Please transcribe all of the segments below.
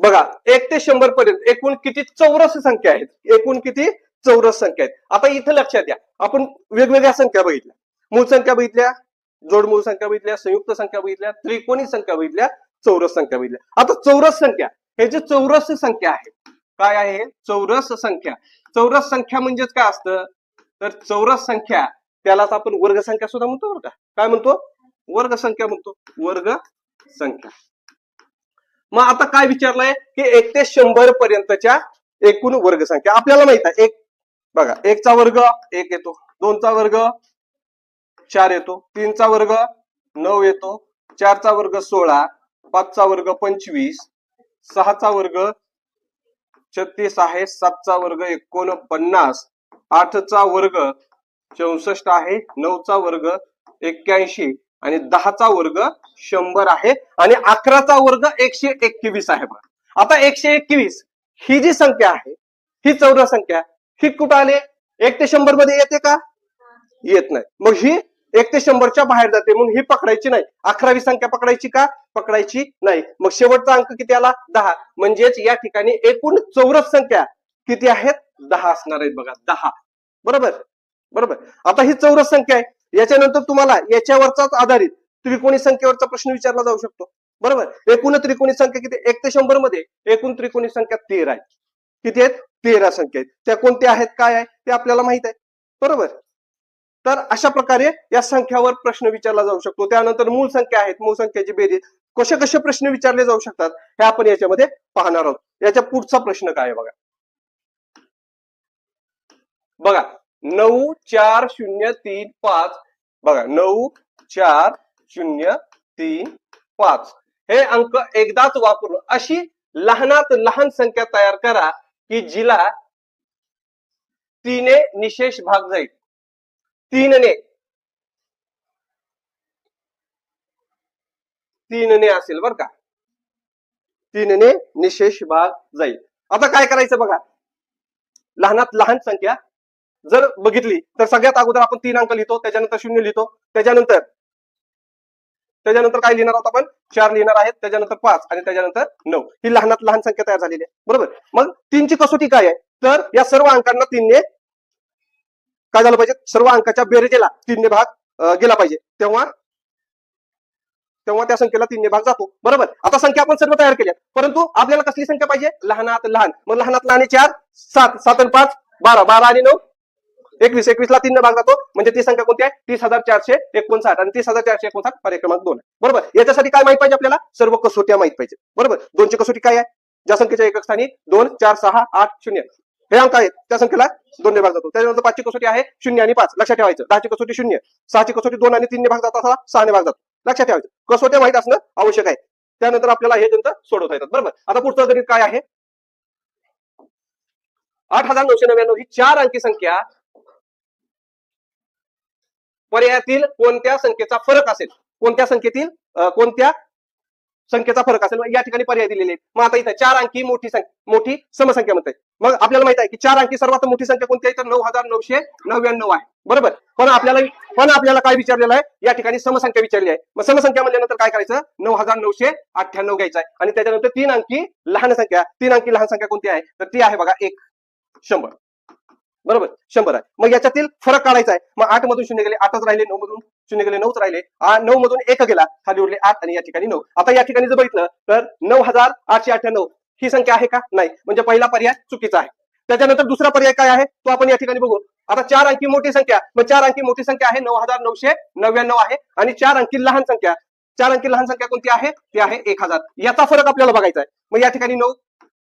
बघा 1 ते 100 पर्यंत एकूण किती चौरस संख्या आहेत, एकूण किती चौरस संख्या आहेत. आता इथं लक्षात घ्या, आपण वेगवेगळ्या संख्या बघितल्या, मूळ संख्या बघितल्या, जोडमूळ संख्या बघितल्या, संयुक्त संख्या बघितल्या, त्रिकोणी संख्या बघितल्या, चौरस संख्या बघितल्या. आता चौरस संख्या, हे जे चौरस संख्या आहे, काय आहे चौरस संख्या. चौरस संख्या म्हणजेच काय असतं, तर चौरस संख्या त्यालाच आपण वर्ग संख्या सुद्धा म्हणतो बरं का. काय म्हणतो, वर्ग संख्या म्हणतो, वर्ग संख्या. मग आता काय विचारलंय की 1 ते 100 पर्यंतच्या एकूण वर्ग संख्या आपल्याला माहित आहे. एक बघा, 1 चा वर्ग 1 येतो, 2 चा वर्ग 4 येतो, 3 चा वर्ग 9 येतो, 4 चा वर्ग 16, 5 चा वर्ग 25, 6 चा वर्ग 36 आहे, 7 चा वर्ग 49, 8 चा वर्ग 64 आहे, 9 चा वर्ग 81 आणि 10 चा वर्ग 100 आहे आणि 11 चा वर्ग 121 आहे. बघा आता 121 ही जी संख्या आहे, ही चौरस संख्या, ही कुठं आले, 1 ते 100 मध्ये येते का, येत नाही. मग ही 1 ते 100च्या बाहेर जाते, म्हणून ही पकडायची नाही. 11वी संख्या पकडायची का, पकडायची नाही. मग शेवटचा अंक किती आला, 10. म्हणजेच या ठिकाणी एकूण चौरस संख्या किती आहेत, 10 असणार आहेत. बघा 10, बरोबर बरोबर. आता ही चौरस संख्या आहे, याच्यानंतर तुम्हाला याच्यावरचाच आधारित त्रिकोणी संख्येवरचा प्रश्न विचारला जाऊ शकतो, बरोबर. एकूण त्रिकोणी संख्या किती, 1 ते 100 मध्ये एकूण त्रिकोणी संख्या 13 आहे. किती आहेत, 13 संख्या आहेत. त्या कोणत्या आहेत, काय आहे ते आपल्याला माहित आहे, बरोबर. तर अशा प्रकारे या संख्यावर प्रश्न विचारला जाऊ शकतो. त्यानंतर मूळ संख्या आहेत, मूळ संख्याची बेरीज, कसे कसे प्रश्न विचारले जाऊ शकतात हे आपण याच्यामध्ये पाहणार आहोत. याच्या पुढचा प्रश्न काय आहे बघा, बघा 9 4 0 3 5, बघा 9 4 0 3 5 हे अंक एकदाच वापरून अशी लहानात लहान संख्या तयार करा की जिला 3 ने निशेष भाग जाईल. 3 ने असेल बर का, 3 ने निशेष भाग जाईल. आता काय करायचं बघा, लहानात लहान संख्या जर बघितली तर सगळ्यात अगोदर आपण 3 अंक लिहितो, त्याच्यानंतर 0 लिहितो, त्याच्यानंतर काय लिहिणार आहोत आपण, 4 लिहिणार आहेत, त्याच्यानंतर 5 आणि त्याच्यानंतर 9. ही लहानात लहान संख्या तयार झालेली आहे, बरोबर. मग 3 ची कसोटी काय आहे, तर या सर्व अंकांना 3 ने काय झालं पाहिजे, सर्व अंकाच्या बेरजेला 3 ने भाग गेला पाहिजे, तेव्हा त्या संख्येला 3 ने भाग जातो, बरोबर. आता संख्या आपण सर्व तयार केल्या, परंतु आपल्याला कसली संख्या पाहिजे, लहानात लहान. मग लहानात लहान 4 7, 7 आणि 5 12, 12 आणि 9 21, 21 ला 3 ने भाग जातो, म्हणजे ती संख्या कोणती आहे, 30,459 आणि 30,459 पर्याय क्रमांक 2 आहे, बरोबर. याच्यासाठी काय माहित पाहिजे आपल्याला, सर्व कसोट्या माहित पाहिजे, बरोबर. 2 ची कसोटी काय आहे, ज्या संख्येच्या एकक स्थानी 2 4 6 8 0 हे अंक आहेत, त्या संख्येला 2 ने भाग जातो. त्याच्यानंतर 5 ची कसोटी आहे 0 आणि 5, लक्षात ठेवायचं. 10 ची कसोटी 0, 6 ची कसोटी 2 आणि 3 ने भाग जातो, 6 ने भाग जातो, लक्षात ठेवायचं. कसोट्या माहित असणं आवश्यक आहे. त्यानंतर आपल्याला हे गणित सोडवता येतात, बरोबर. आता पुढचं गणित काय आहे, 8999 ही 4 अंकी संख्या पर्यायातील कोणत्या संख्येचा फरक असेल, कोणत्या संख्येतील कोणत्या संख्येचा फरक असेल, या ठिकाणी पर्याय दिलेले आहेत. मग आता इथे 4 अंकी मोठी समसंख्या म्हणते. मग आपल्याला माहित आहे की 4 अंकी सर्वात मोठी संख्या कोणती आहे, तर 9999 आहे, बरोबर. पण आपल्याला काय विचारलेलं आहे, या ठिकाणी समसंख्या विचारली आहे. मग समसंख्या म्हणल्यानंतर काय करायचं, 9998 घ्यायचं आहे आणि त्याच्यानंतर 3 अंकी लहान संख्या कोणती आहे, तर ती आहे बघा 100, बरोबर. 100 आहे. मग याच्यातील फरक काढायचा आहे. मग 8 मधून 0 गेले 8च राहिले, 9 मधून 0 गेले 9च राहिले, 9 मधून 1 गेला, खाली उरले 8 आणि या ठिकाणी 9. आता या ठिकाणी जर बघितलं तर 9898 ही संख्या आहे का, नाही, म्हणजे पहिला पर्याय चुकीचा आहे. त्याच्यानंतर दुसरा पर्याय काय आहे तो आपण या ठिकाणी बघू. आता 4 अंकी मोठी संख्या, मग 4 अंकी मोठी संख्या आहे 9999 आहे आणि 4 अंकी लहान संख्या कोणती आहे, ती आहे 1000. याचा फरक आपल्याला बघायचा आहे. मग या ठिकाणी 9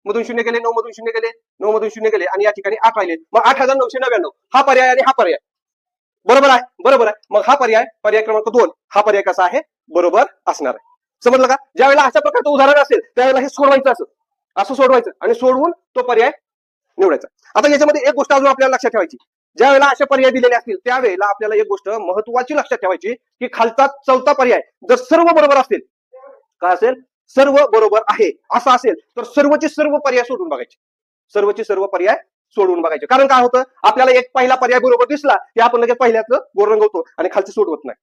मधून 0 गेले, 9 मधून 0 गेले, 9 मधून 0 गेले आणि या ठिकाणी 8 राहिले. मग 8999 हा पर्याय आणि हा पर्याय बरोबर आहे. मग हा पर्याय क्रमांक 2 हा पर्याय कसा आहे, बरोबर असणार आहे. समजलं का. ज्यावेळेला अशा प्रकारचं उदाहरण असेल त्यावेळेला हे सोडवायचं, असं सोडवायचं आणि सोडवून तो पर्याय निवडायचा. आता याच्यामध्ये एक गोष्ट अजून आपल्याला लक्षात ठेवायची, ज्या वेळेला असे पर्याय दिलेले असतील त्यावेळेला आपल्याला एक गोष्ट महत्वाची लक्षात ठेवायची की खालचा चौथा पर्याय जर सर्व बरोबर असतील, काय असेल, सर्व बरोबर आहे असं असेल तर सर्वचे सर्व पर्याय सोडून बघायचे. कारण काय होतं, आपल्याला एक पहिला पर्याय बरोबर दिसला की आपण लगेच पहिल्याचं गोर रंगवतो आणि खालचं सोडवत नाही.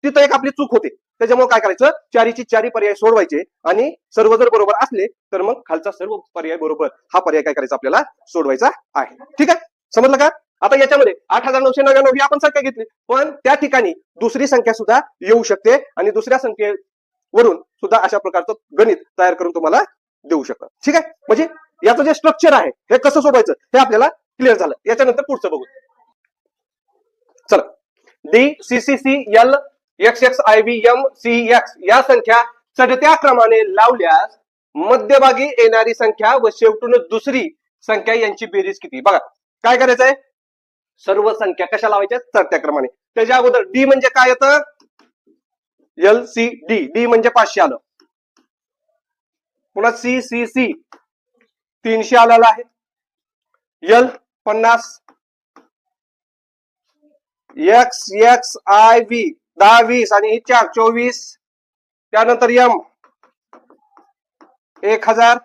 तिथं एक आपली चूक होते. त्याच्यामुळे काय करायचं, चारीची चारी पर्याय सोडवायचे आणि सर्व जर बरोबर असले तर मग खालचा सर्व पर्याय बरोबर हा पर्याय काय करायचा आपल्याला सोडवायचा आहे. ठीक आहे, समजलं का? आता याच्यामध्ये 8,999 ही आपण संख्या घेतली, पण त्या ठिकाणी दुसरी संख्या सुद्धा येऊ शकते आणि दुसऱ्या संख्येवरून सुद्धा अशा प्रकारचं गणित तयार करून तुम्हाला देऊ शकतात. ठीक आहे, म्हणजे याचं जे स्ट्रक्चर आहे हे कसं सोडवायचं हे आपल्याला क्लिअर झालं. याच्यानंतर पुढचं बघू. चला, D C C C L X X I V M C X या संख्या चढत्या क्रमाने लावल्यास मध्यभागी येणारी संख्या व शेवटून दुसरी संख्या यांची बेरीज किती. बघा काय करायचं आहे, सर्व संख्या कशा लावायच्या, चढत्या क्रमाने. त्याच्या अगोदर डी म्हणजे काय येतं, एल सी डी, डी म्हणजे 500 आलं. पुन्हा सी सी सी 300 आलेला आहे. L 50, x X I V 10 20 आणि ही 4 24. त्यानंतर एम 1000,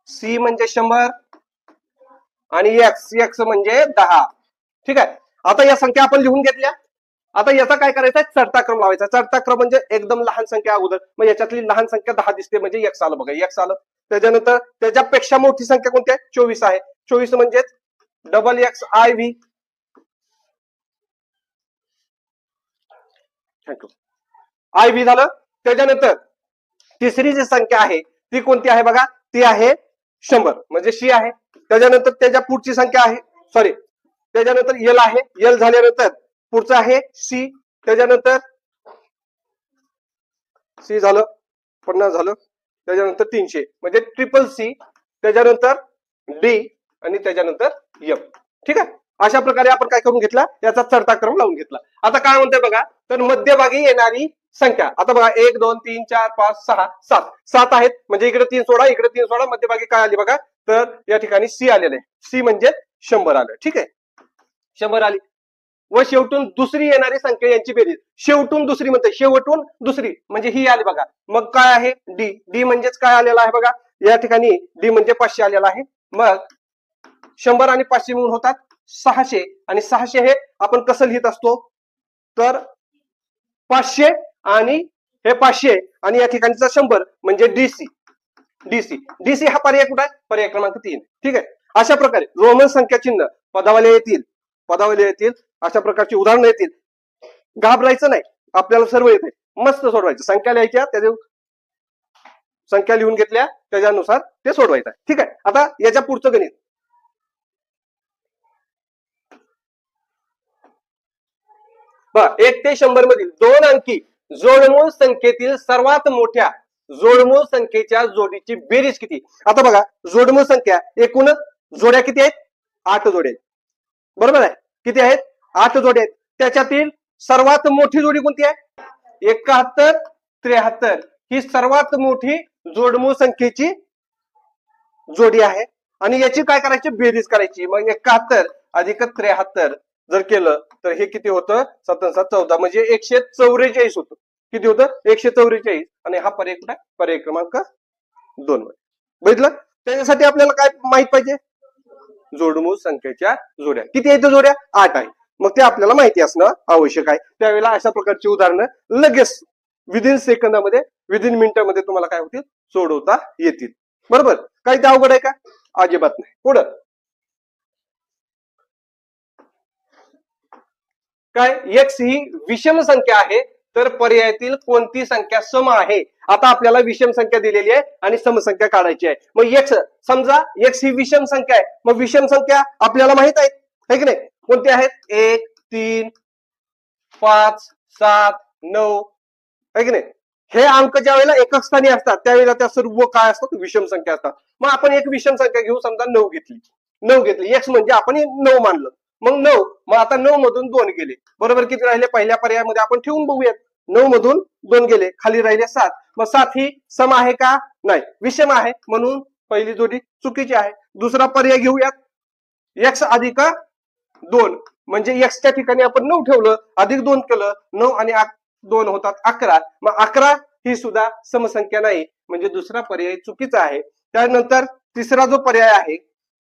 सी म्हणजे 100 आणि एक्स एक्स म्हणजे 10. ठीक आहे, आता या संख्या आपण लिहून घेतल्या. आता याचा काय करायचा, चढता क्रम लावायचा. चढता क्रम म्हणजे एकदम लहान संख्या अगोदर, मग याच्यातली लहान संख्या 10 दिसते म्हणजे एक्स आलं. बघा एक्स आलं. त्याच्यानंतर त्याच्यापेक्षा मोठी संख्या कोणती आहे, 24 आहे. 24 म्हणजे double x I V. I V झालं. त्याच्यानंतर तिसरी जी संख्या आहे ती कोणती आहे बघा, ती आहे 100 म्हणजे सी आहे. त्याच्यानंतर त्याच्या पुढची संख्या आहे, सॉरी त्याच्यानंतर एल आहे. एल झाल्यानंतर पुढचं आहे सी. त्याच्यानंतर सी झालं, 50 झालं. त्याच्यानंतर 300 म्हणजे ट्रिपल सी. त्याच्यानंतर डी आणि त्याच्यानंतर एम. ठीक आहे, अशा प्रकारे आपण काय करून घेतला, याचा चढता क्रम लावून घेतला. आता काय म्हणते बघा, तर मध्यभागी येणारी संख्या. आता बघा 1 2 3 4 5 6 7 7 आहेत. म्हणजे इकडे 3 सोडा, इकडे 3 सोडा, मध्यभागी काय आली बघा, तर या ठिकाणी सी आलेले आहे. सी म्हणजे 100 आलं. ठीक आहे, 100 आली. व शेवटून दुसरी येणारी संख्या यांची बेरीज. शेवटून दुसरी म्हणते, शेवटून दुसरी म्हणजे ही आली बघा. मग काय आहे, डी. डी म्हणजेच काय आलेला आहे बघा, या ठिकाणी डी म्हणजे 500 आलेला आहे. मग 100 आणि 500 मिळून होतात 600 आणि 600 हे आपण कसं लिहित असतो, तर 500 आणि हे 500 आणि या ठिकाणचा 100 म्हणजे डीसी. डीसी डीसी हा पर्याय कुठे आहे, पर्याय क्रमांक 3. ठीक आहे, अशा प्रकारे रोमन संख्या चिन्ह पदावली येतील, पदावली येतील, अशा प्रकारची उदाहरणं येतील. घाबरायचं नाही, आपल्याला सर्व येते. मस्त सोडवायचं. संख्या लिहायच्या, त्याच्या संख्या लिहून घेतल्या त्याच्यानुसार ते सोडवायचं. ठीक आहे, आता याच्या पुढचं गणित. 1 ते 100 मधील 2 अंकी जोडमूळ संख्येतील सर्वात मोठ्या जोडमूळ संख्येच्या जोडीची बेरीज किती. आता बघा, जोडमूळ संख्या एकूण जोड्या किती आहेत, 8 जोड्या आहेत. बरोबर आहे, किती आहेत, 8 जोड्या आहेत. त्याच्यातील सर्वात मोठी जोडी कोणती आहे, 71 73 ही सर्वात मोठी जोडमूळ संख्येची जोडी आहे. आणि याची काय करायची, बेरीज करायची. मग 71 अधिक 73 जर केलं तर हे किती होतं, 7 7 14 म्हणजे 144 होतं. किती होतं, 144. आणि हा पर्याय कुठे, पर्याय क्रमांक 2 मध्ये. बघितलं, त्याच्यासाठी आपल्याला काय माहित पाहिजे, जोडमूळ संख्येच्या जोड्या किती आहेत, जोड्या 8 आहे. मग ते आपल्याला माहिती असणं आवश्यक आहे. त्यावेळेला अशा प्रकारची उदाहरणं लगेच विदिन सेकंदामध्ये, विदिन मिनिटामध्ये तुम्हाला काय होतील, सोडवता येतील. बरोबर, काही ते अवघड आहे का, अजिबात नाही. पुढं काय, एक्स ही विषम संख्या आहे तर पर्यायातील कोणती संख्या सम आहे. आता आपल्याला विषम संख्या दिलेली आहे आणि समसंख्या काढायची आहे. मग एक्स, समजा एक्स ही विषम संख्या आहे, मग विषम संख्या आपल्याला माहित आहे की नाही, कोणती आहेत, 1 3 5 7 9 आहे की नाही. हे अंक ज्या वेळेला एकक स्थानी असतात त्यावेळेला त्या सर्व काय असतात, विषम संख्या असतात. मग आपण एक विषम संख्या घेऊ, समजा 9 घेतली. 9 घेतली, एक्स म्हणजे आपण 9 मानलं. मग 9, मग आता 9 मधून 2 गेले. बरोबर, किती राहिले, पहिल्या पर्यायामध्ये आपण ठेवून बघूयात. 9 मधून 2 गेले, खाली राहिले 7. मग 7 ही सम आहे का, नाही, विषम आहे, म्हणून पहिली जोडी चुकीची आहे. दुसरा पर्याय घेऊयात, एक्स अधिक 2 म्हणजे एक्सच्या ठिकाणी आपण 9 ठेवलं, अधिक 2 केलं, 9 आणि 2 होतात 11. मग 11 ही सुद्धा समसंख्या नाही, म्हणजे दुसरा पर्याय चुकीचा आहे. त्यानंतर तिसरा जो पर्याय आहे,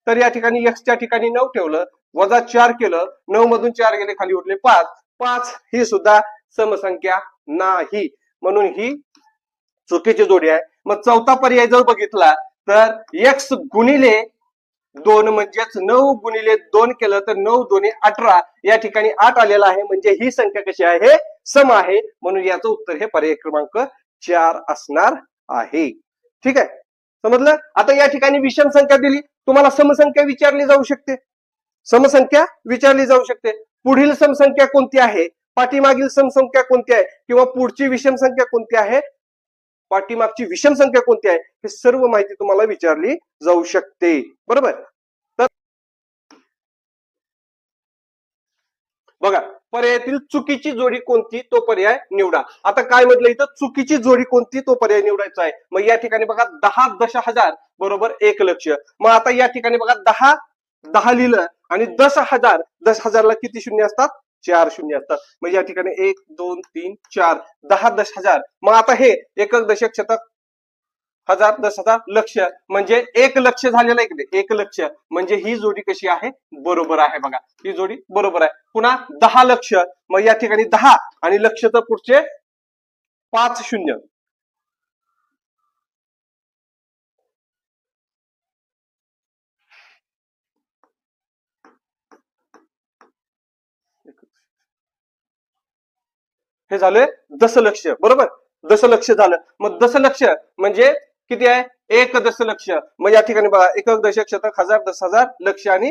तर या ठिकाणी एक्सच्या ठिकाणी 9 ठेवलं, वजा 4 केलं, 9 मधून 4 गेले, खाली उरले 5. 5 ही सुद्धा समसंख्या नाही, म्हणून ही चुकीची जोडी आहे. मग चौथा पर्याय जर बघितला तर x गुणिले 2 म्हणजेच 9 गुणिले 2 केलं तर 9 दोन्ही 18, या ठिकाणी 8 आलेला आहे, म्हणजे ही संख्या कशी आहे, सम आहे, म्हणून याचं उत्तर हे पर्याय क्रमांक 4 असणार आहे. ठीक आहे, समजलं. आता या ठिकाणी विषम संख्या दिली, तुम्हाला समसंख्या विचारली जाऊ शकते, समसंख्या विचारली जाऊ शकते. पुढील समसंख्या कोणती आहे, पाठीमागील समसंख्या कोणती आहे, किंवा पुढची विषम संख्या कोणती आहे, पाठीमागची विषम संख्या कोणती आहे, हे सर्व माहिती तुम्हाला विचारली जाऊ शकते. बरोबर. तर बघा, पर्यायातील चुकीची जोडी कोणती तो पर्याय निवडा. आता काय म्हटलं इथं, चुकीची जोडी कोणती तो पर्याय निवडायचा आहे. मग या ठिकाणी बघा 10 दशहजार बरोबर 1 लक्ष. मग आता या ठिकाणी बघा 10 लिहिलं आणि 10,000ला किती शून्य असतात, 4 शून्य असतात. मग या ठिकाणी 1 2 3 4 10 10,000. मग आता हे एकक दशक शतक हजार 10,000 लक्ष म्हणजे 1 लक्ष झालेलं आहे की 1 लक्ष, म्हणजे ही जोडी कशी आहे, बरोबर आहे. बघा ही जोडी बरोबर आहे. पुन्हा 10 लक्ष, मग या ठिकाणी 10 आणि लक्ष तर पुढचे 5 शून्य. हे झालंय दशलक्ष. बरोबर, दशलक्ष झालं. मग दशलक्ष म्हणजे किती आहे, 1 दशलक्ष. मग या ठिकाणी बघा एकक दशक शतक हजार 10,000 लक्ष आणि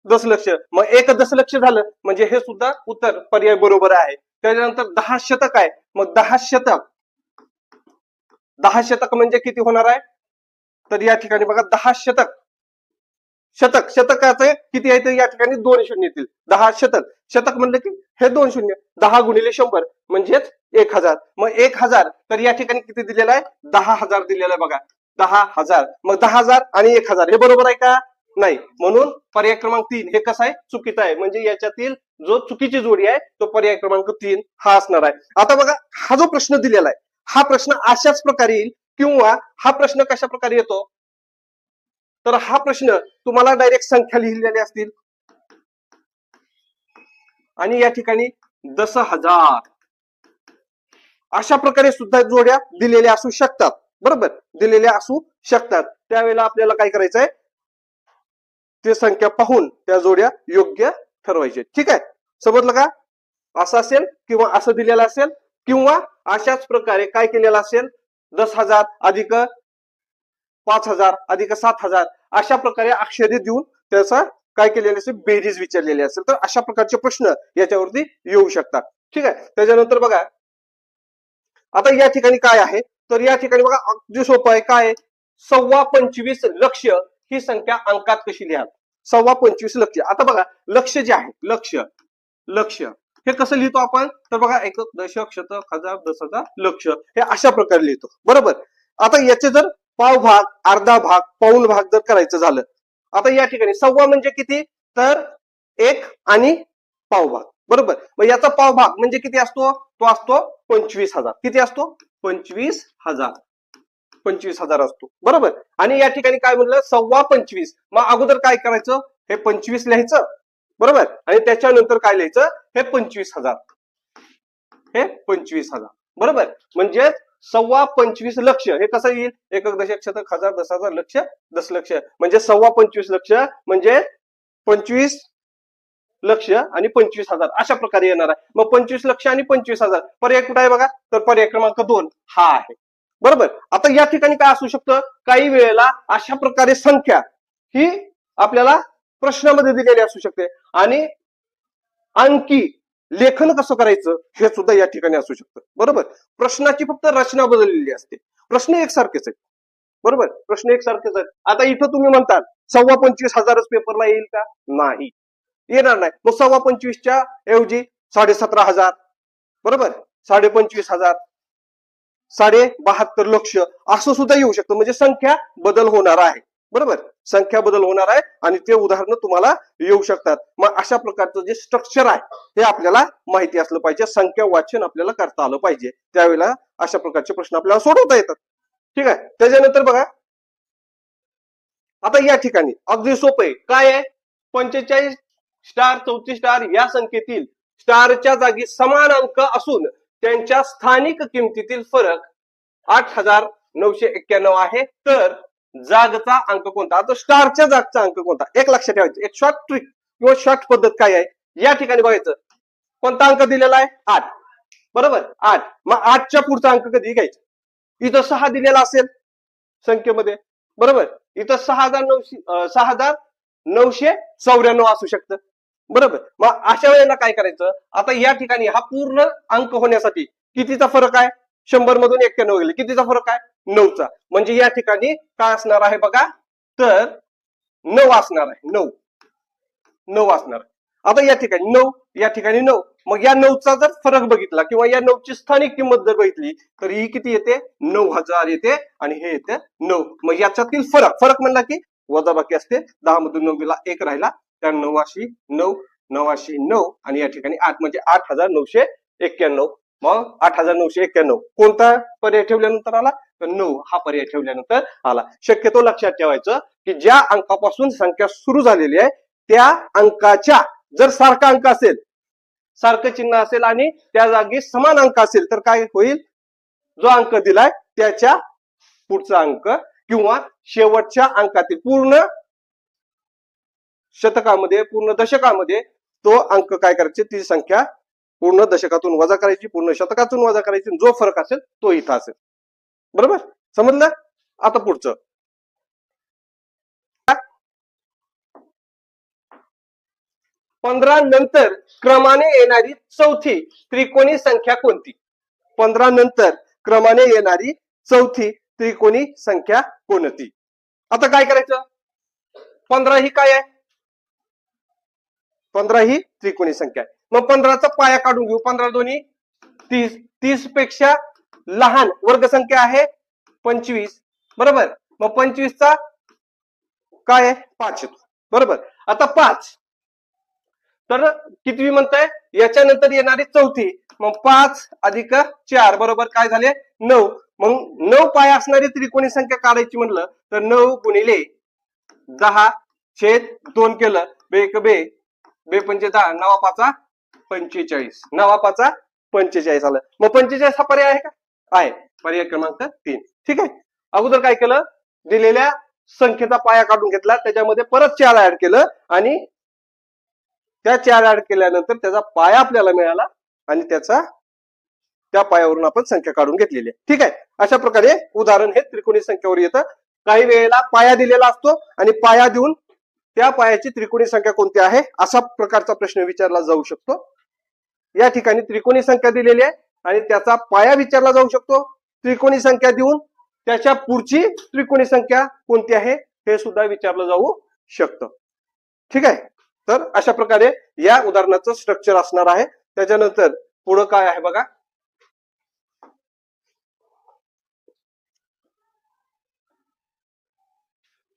दशलक्ष. मग 1 दशलक्ष झालं, म्हणजे हे सुद्धा उत्तर पर्याय बरोबर आहे. त्याच्यानंतर 10 शतक आहे. मग 10 शतक म्हणजे किती होणार आहे, तर या ठिकाणी बघा 10 शतकाचे किती आहे, तर या ठिकाणी 2 शून्य येतील. 10 शतक म्हणलं की हे 2 शून्य. 10 गुणिले 100 म्हणजेच 1000. मग 1000 तर या ठिकाणी किती दिलेलं आहे, 10,000 दिलेलं आहे. बघा 10,000. मग 10,000 आणि 1000 हे बरोबर आहे का, नाही. म्हणून पर्याय क्रमांक 3 हे कसं आहे, चुकीचं आहे. म्हणजे याच्यातील जो चुकीची जोडी आहे तो पर्याय क्रमांक 3 हा असणार आहे. आता बघा हा जो प्रश्न दिलेला आहे, हा प्रश्न अशाच प्रकारे येईल, किंवा हा प्रश्न कशा प्रकारे येतो, तर हा प्रश्न तुम्हाला डायरेक्ट संख्या लिहिलेल्या असतील आणि या ठिकाणी 10,000 अशा प्रकारे सुद्धा जोड्या दिलेल्या असू शकतात. बरोबर, दिलेल्या असू शकतात. त्यावेळेला आपल्याला काय करायचंय, ते संख्या पाहून त्या जोड्या योग्य ठरवायचे. ठीक आहे, समजलं का. असं असेल किंवा असं दिलेलं असेल, किंवा अशाच प्रकारे काय केलेलं असेल, 10,000 अधिक 5,000 अधिक 7,000 अशा प्रकारे अक्षरे देऊन त्याचा काय केलेले असेल, बेरीज विचारलेली असेल, तर अशा प्रकारचे प्रश्न याच्यावरती येऊ शकतात. ठीक आहे. त्याच्यानंतर बघा आता या ठिकाणी काय आहे, तर या ठिकाणी बघा अगदी सोपं आहे. काय, 25 लक्ष ही संख्या अंकात कशी लिहाल, 25 लक्ष. आता बघा लक्ष जे आहे, लक्ष हे कसं लिहितो आपण, तर बघा एकक दशक शतक हजार 10,000 लक्ष हे अशा प्रकारे लिहितो. बरोबर. आता याचे जर पाव भाग, अर्धा भाग, पाऊण भाग जर करायचं झालं, आता या ठिकाणी 1.25 म्हणजे किती, तर 1 आणि पाव भाग. बरोबर. मग याचा पाव भाग म्हणजे किती असतो, तो असतो 25,000. किती असतो, 25,000 असतो. बरोबर. आणि या ठिकाणी काय म्हणलं, 25.25. मग अगोदर काय करायचं, हे 25 लिहायचं. बरोबर. आणि त्याच्यानंतर काय लिहायचं, हे 25,000. हे 25,000. बरोबर. म्हणजे 25 लक्ष हे कसं येईल, एकक दशक शतक हजार 10,000 लक्ष दशलक्ष, म्हणजे 25 लक्ष म्हणजे 25 लक्ष आणि 25,000 अशा प्रकारे येणार आहे. मग 25 लक्ष आणि 25,000 पर्याय कुठे आहे बघा, तर पर्याय क्रमांक 2 हा आहे. बरोबर. आता या ठिकाणी काय असू शकतं, काही वेळेला अशा प्रकारे संख्या ही आपल्याला प्रश्नामध्ये दिलेली असू शकते, आणि अंकी लेखन कसं करायचं हे सुद्धा या ठिकाणी असू शकतं. बरोबर. प्रश्नाची फक्त रचना बदललेली असते, प्रश्न एकसारखेच आहेत. बरोबर, प्रश्न एकसारखेच आहेत. आता इथं तुम्ही म्हणतात 25,000च पेपरला येईल का, नाही, येणार नाही. मग 25,500च्या ऐवजी 17,500, बरोबर, 25,500, 72 लक्ष असं सुद्धा येऊ शकतं. म्हणजे संख्या बदल होणार आहे. बरोबर, संख्या बदल होणार आहे, आणि ते उदाहरण तुम्हाला येऊ शकतात. मग अशा प्रकारचं जे स्ट्रक्चर आहे हे आपल्याला माहिती असलं पाहिजे. संख्या वाचन आपल्याला करता आलं पाहिजे, त्यावेळेला अशा प्रकारचे प्रश्न आपल्याला सोडवता येतात. ठीक आहे. त्याच्यानंतर बघा आता या ठिकाणी अगदी सोपं आहे. काय आहे, 45 स्टार 34 स्टार या संख्येतील स्टारच्या जागी समान अंक असून त्यांच्या स्थानिक किमतीतील फरक 8,991 आहे, तर जागचा अंक कोणता? आता स्टारच्या जागचा अंक कोणता? एक लक्षात ठेवायचं, एक शॉर्ट ट्रिक किंवा शॉर्ट पद्धत काय आहे, या ठिकाणी बघायचं कोणता अंक दिलेला आहे? 8. बरोबर, 8. मग 8च्या पुढचा अंक कधी घ्यायचा? इथं 6 दिलेला असेल संख्येमध्ये, बरोबर, इथं 6,994 असू शकतं, बरोबर. मग अशा वेळेला काय करायचं? आता या ठिकाणी हा पूर्ण अंक होण्यासाठी कितीचा फरक आहे? 100 मधून 91 गेले, कितीचा फरक आहे? 9चा. म्हणजे या ठिकाणी काय असणार आहे बघा, तर 9 असणार आहे, 9 असणार आहे. आता या ठिकाणी 9, या ठिकाणी 9. मग या 9चा जर फरक बघितला किंवा या 9ची स्थानिक किंमत जर बघितली तर ही किती येते? 9,000 येते आणि हे येते 9. मग याच्यातील फरक म्हणला की वजाबाकी असते. 10 मधून 9 गेला, 1 राहिला, तर 9,900 आणि या ठिकाणी 8 म्हणजे 8,991. मग 8,991 कोणता पर्याय ठेवल्यानंतर आला? तर 9 हा पर्याय ठेवल्यानंतर आला. शक्यतो लक्षात ठेवायचं की ज्या अंकापासून संख्या सुरू झालेली आहे त्या अंकाच्या जर सारखा अंक असेल, सारखं चिन्ह असेल आणि त्या जागी समान अंक असेल तर काय होईल? जो अंक दिलाय त्याच्या पुढचा अंक किंवा शेवटच्या अंकातील पूर्ण शतकामध्ये, पूर्ण दशकामध्ये तो अंक काय करायचे? ती संख्या पूर्ण दशकातून वजा करायची, पूर्ण शतकातून वजा करायची, जो फरक असेल तो इथं असेल. बरोबर, समजलं? आता पुढचं 15 नंतर क्रमाने येणारी चौथी त्रिकोणी संख्या कोणती? 15 नंतर क्रमाने येणारी चौथी त्रिकोणी संख्या कोणती? आता काय करायचं? 15 ही काय आहे? 15 ही त्रिकोणी संख्या आहे. मग 15चा पाया काढून घेऊ. 15 दोन्ही 30. 30 पेक्षा लहान वर्गसंख्या आहे 25. बरोबर, मग 25चा काय आहे? 5 येतो. बरोबर, आता 5 तर कितवी म्हणताय? याच्यानंतर येणारी चौथी. मग 5 अधिक 4 बरोबर काय झाले? 9. मग 9 पाया असणारी त्रिकोणी संख्या काढायची म्हणलं तर 9 गुणिले 10/2 केलं. बे बे बे पंचे 10, 9 5 45, 9 5 45 आलं. मग 45 हा पर्याय आहे का? आहे, पर्याय क्रमांक 3. ठीक आहे. अगोदर काय केलं? दिलेल्या संख्येचा पाया काढून घेतला, त्याच्यामध्ये परत 4 ऍड केलं आणि त्या 4 ऍड केल्यानंतर त्याचा पाया आपल्याला मिळाला आणि त्या पायावरून आपण संख्या काढून घेतलेली आहे. ठीक आहे. अशा प्रकारे उदाहरण हे त्रिकोणी संख्येवर येतं. काही वेळेला पाया दिलेला असतो आणि पाया देऊन त्या पायाची त्रिकोणी संख्या कोणती आहे असा प्रकारचा प्रश्न विचारला जाऊ शकतो. या ठिकाणी त्रिकोणी संख्या दिलेली आहे आणि त्याचा पाया विचारला जाऊ शकतो. त्रिकोणी संख्या देऊन त्याच्या पुढची त्रिकोणी संख्या कोणती आहे हे सुद्धा विचारलं जाऊ शकतं. ठीक आहे. तर अशा प्रकारे या उदाहरणाचं स्ट्रक्चर असणार आहे. त्याच्यानंतर पुढं काय आहे बघा,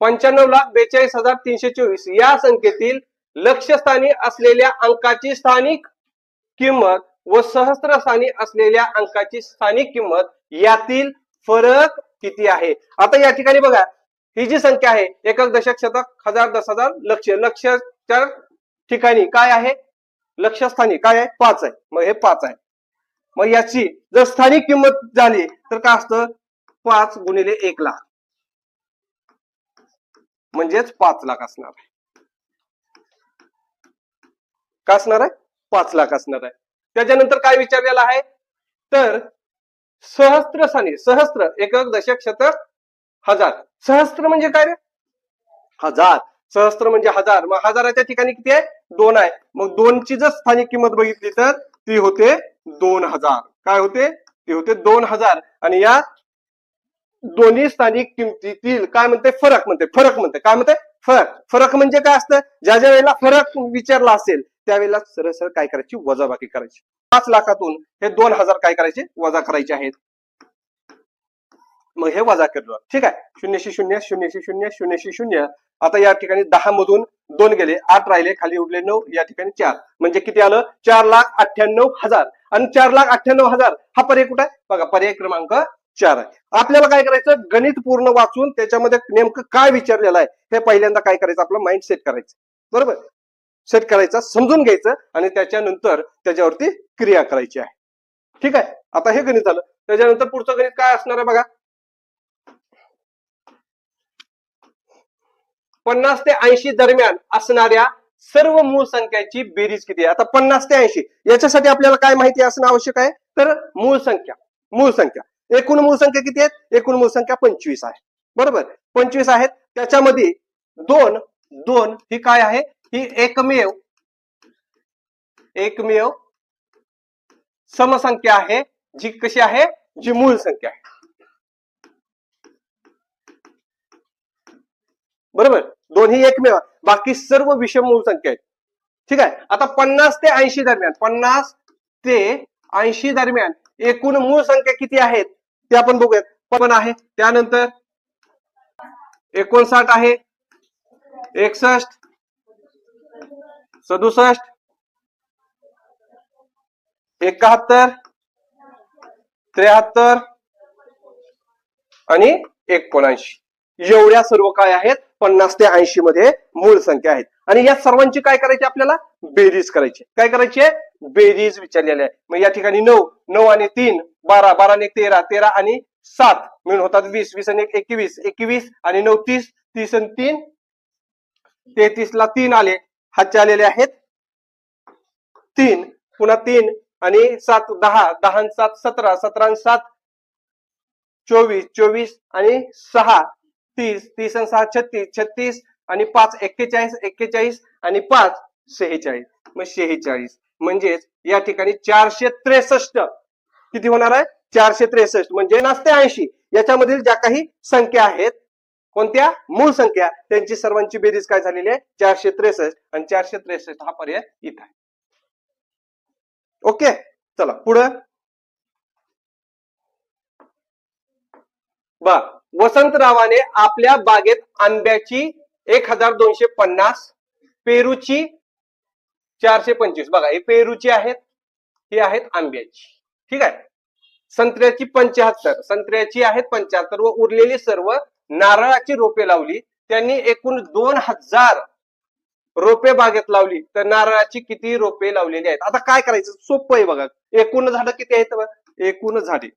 95,42,324 या संख्येतील लक्ष्यस्थानी असलेल्या अंकाची स्थानिक किंमत व सहस्त्रस्थानी असलेल्या अंकाची स्थानिक किंमत यातील फरक किती आहे? आता या ठिकाणी बघा, ही जी संख्या आहे एकक, दशक, शतक, हजार, 10,000, लक्ष. लक्षच्या ठिकाणी काय आहे? लक्ष्यस्थानी काय आहे? 5 आहे. मग हे 5 आहे. मग याची जर स्थानिक किंमत झाली तर काय असतं? 5 गुणिले 1 लाख म्हणजेच 5 लाख असणार आहे. काय असणार आहे? 5 लाख असणार आहे. त्याच्यानंतर काय विचारलेलं आहे? तर सहस्त्रस्थानी, सहस्त्र, एकक, दशक, शतक, हजार. सहस्त्र म्हणजे काय रे? हजार. सहस्त्र म्हणजे हजार. मग हजाराच्या ठिकाणी किती आहे? 2 आहे. मग 2ची जर स्थानिक किंमत बघितली तर ती होते 2000. काय होते? ती होते 2000. आणि या दोन्ही स्थानिक किमतीतील काय म्हणते? फरक म्हणते. फरक म्हणते. काय म्हणते? फरक. फरक म्हणजे काय असतं? ज्या ज्या वेळेला फरक विचारला असेल त्यावेळेला सरळ सरळ काय करायची? वजाबाकी करायची. 5 लाखातून हे 2000 काय करायचे? वजा करायचे आहेत. मग हे वजा केलं. ठीक आहे. 0 0 0 0 0 0. आता या ठिकाणी 10 मधून 2 गेले, 8 राहिले, खाली उरले 9, या ठिकाणी 4. म्हणजे किती आलं? 4,98,000. आणि 4,98,000 हा पर्याय कुठे आहे? बघा, पर्याय क्रमांक 4 आहे. आपल्याला काय करायचं? गणित पूर्ण वाचून त्याच्यामध्ये नेमकं काय विचारलेलं आहे हे पहिल्यांदा काय करायचं? आपलं माइंड सेट करायचं. बरोबर. सेट करायचा, समजून घ्यायचं आणि त्याच्यानंतर त्याच्यावरती क्रिया करायची आहे. ठीक आहे, आता हे गणित झालं. त्याच्यानंतर पुढचं गणित काय असणार आहे बघा. 50 ते 80 दरम्यान असणाऱ्या सर्व मूळ संख्याची बेरीज किती आहे. आता 50 ते 80 याच्यासाठी आपल्याला काय माहिती असणं आवश्यक आहे, तर मूळ संख्या एकूण मूळ संख्या किती आहेत, एकूण मूळ संख्या 25 आहे. बरोबर, 25 आहेत. त्याच्यामध्ये दोन ही काय आहे, ही एकमेव समसंख्या आहे, जी कशी आहे, जी मूळ संख्या आहे. बरोबर, दोन्ही एकमेव, बाकी सर्व विषम मूळ संख्या आहेत. ठीक आहे, आता 50 ते 80 दरम्यान, 50 ते 80 दरम्यान एकूण मूळ संख्या किती आहेत ते आपण बघूयात. पण आहे, त्यानंतर 59 आहे, 61, 67, 71, 73 आणि 79. एवढ्या सर्व काय आहेत, 50 ते 80 मध्ये मूळ संख्या आहेत. आणि या सर्वांची काय करायची, आपल्याला बेरीज करायची. काय करायची आहे, बेरीज विचारलेली आहे. मग या ठिकाणी 9 आणि 3 12, 12 आणि 13, 13 आणि 7 मिळून होतात 20, 20 आणि 21, 21 आणि 9 30, 30 आणि 3 33 ला 3 आले, हातचे आलेले आहेत 3, पुन्हा 3 आणि 7 10, 10 आणि 7 17, 17 आणि 7 24, 24 आणि 6 30, 30 आणि 6 36, 36 आणि 5 41, 41 आणि 5 46. मग 46 म्हणजेच या ठिकाणी 463 किती होणार आहे, 463 म्हणजे 50 ते 80 याच्यामधील ज्या काही संख्या आहेत, कोणत्या, मूळ संख्या, त्यांची सर्वांची बेरीज काय झालेली आहे, 463. आणि 463 हा पर्याय इथं आहे. ओके, चला पुढं. वसंतरावाने आपल्या बागेत आंब्याची 1250, पेरूची 425. बघा, हे पेरूची आहेत, ही आहेत आंब्याची. ठीक आहे, संत्र्याची 75, संत्र्याची आहेत 75 व उरलेली सर्व नारळाची रोपे लावली. त्यांनी एकूण 2000 रोपे बागेत लावली, तर नारळाची किती रोपे लावलेली आहेत. आता काय करायचं, सोपं आहे बघा. एकूण झाडं किती आहेत, एकूण झाडे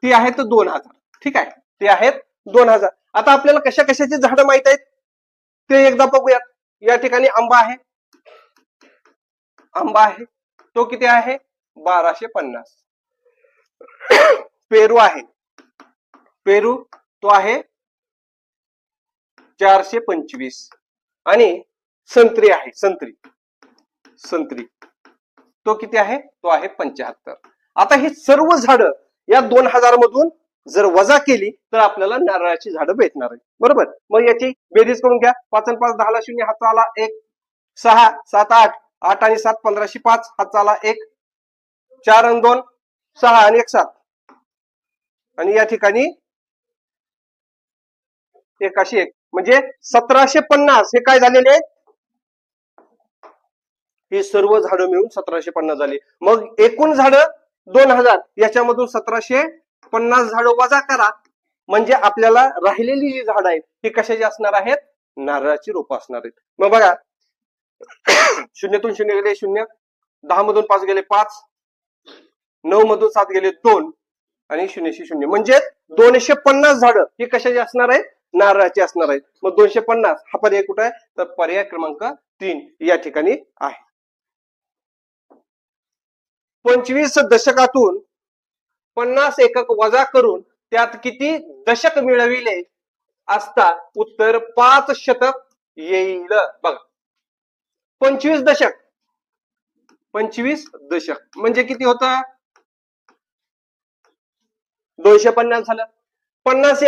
ती आहेत 2000. ठीक आहे, ते आहेत 2000. आता आपल्याला कशा कशाची झाडं माहित आहेत ते एकदा बघूयात. या ठिकाणी आंबा आहे, तो किती आहे, 1250. पेरू तो आहे 425. आणि संत्री आहे, संत्री तो किती आहे, तो आहे 75. आता ही सर्व झाडं या 2000 मधून जर वजा केली तर आपल्याला नारळाची झाडं भेटणार आहे. बरोबर, मग याची बेरीज करून घ्या. 5 आणि 5 10 ला 0, हातचा आला 1, 6 7 8, 8 आणि 7 1505, हातचा आला 1, 4 आणि 2 6 आणि 1 7. आणि या ठिकाणी 1 म्हणजे 1750 हे काय झालेले आहे, ही सर्व झाडं मिळून 1750 झाली. मग एकूण झाडं 2000, याच्यामधून 1750 झाडं वजा करा, म्हणजे आपल्याला राहिलेली जी झाडं आहेत ती कशाची असणार आहेत, नारळाची रोपं असणार आहेत. मग बघा, 0तून 0 गेले 0, 10 मधून 5 गेले 5, 9 मधून 7 गेले 2 आणि 0 0 म्हणजे 250 झाडं ही कशाची असणार आहेत, नारळाची असणार आहेत. मग 250 हा पर्याय कुठे आहे, तर पर्याय क्रमांक 3 या ठिकाणी आहे. 25 दशकातून 50 एकक वजा करून त्यात किती दशक मिळविले असता उत्तर 5 शतक येईल. बघा, 25 दशक म्हणजे किती होतं, 250 झालं. 50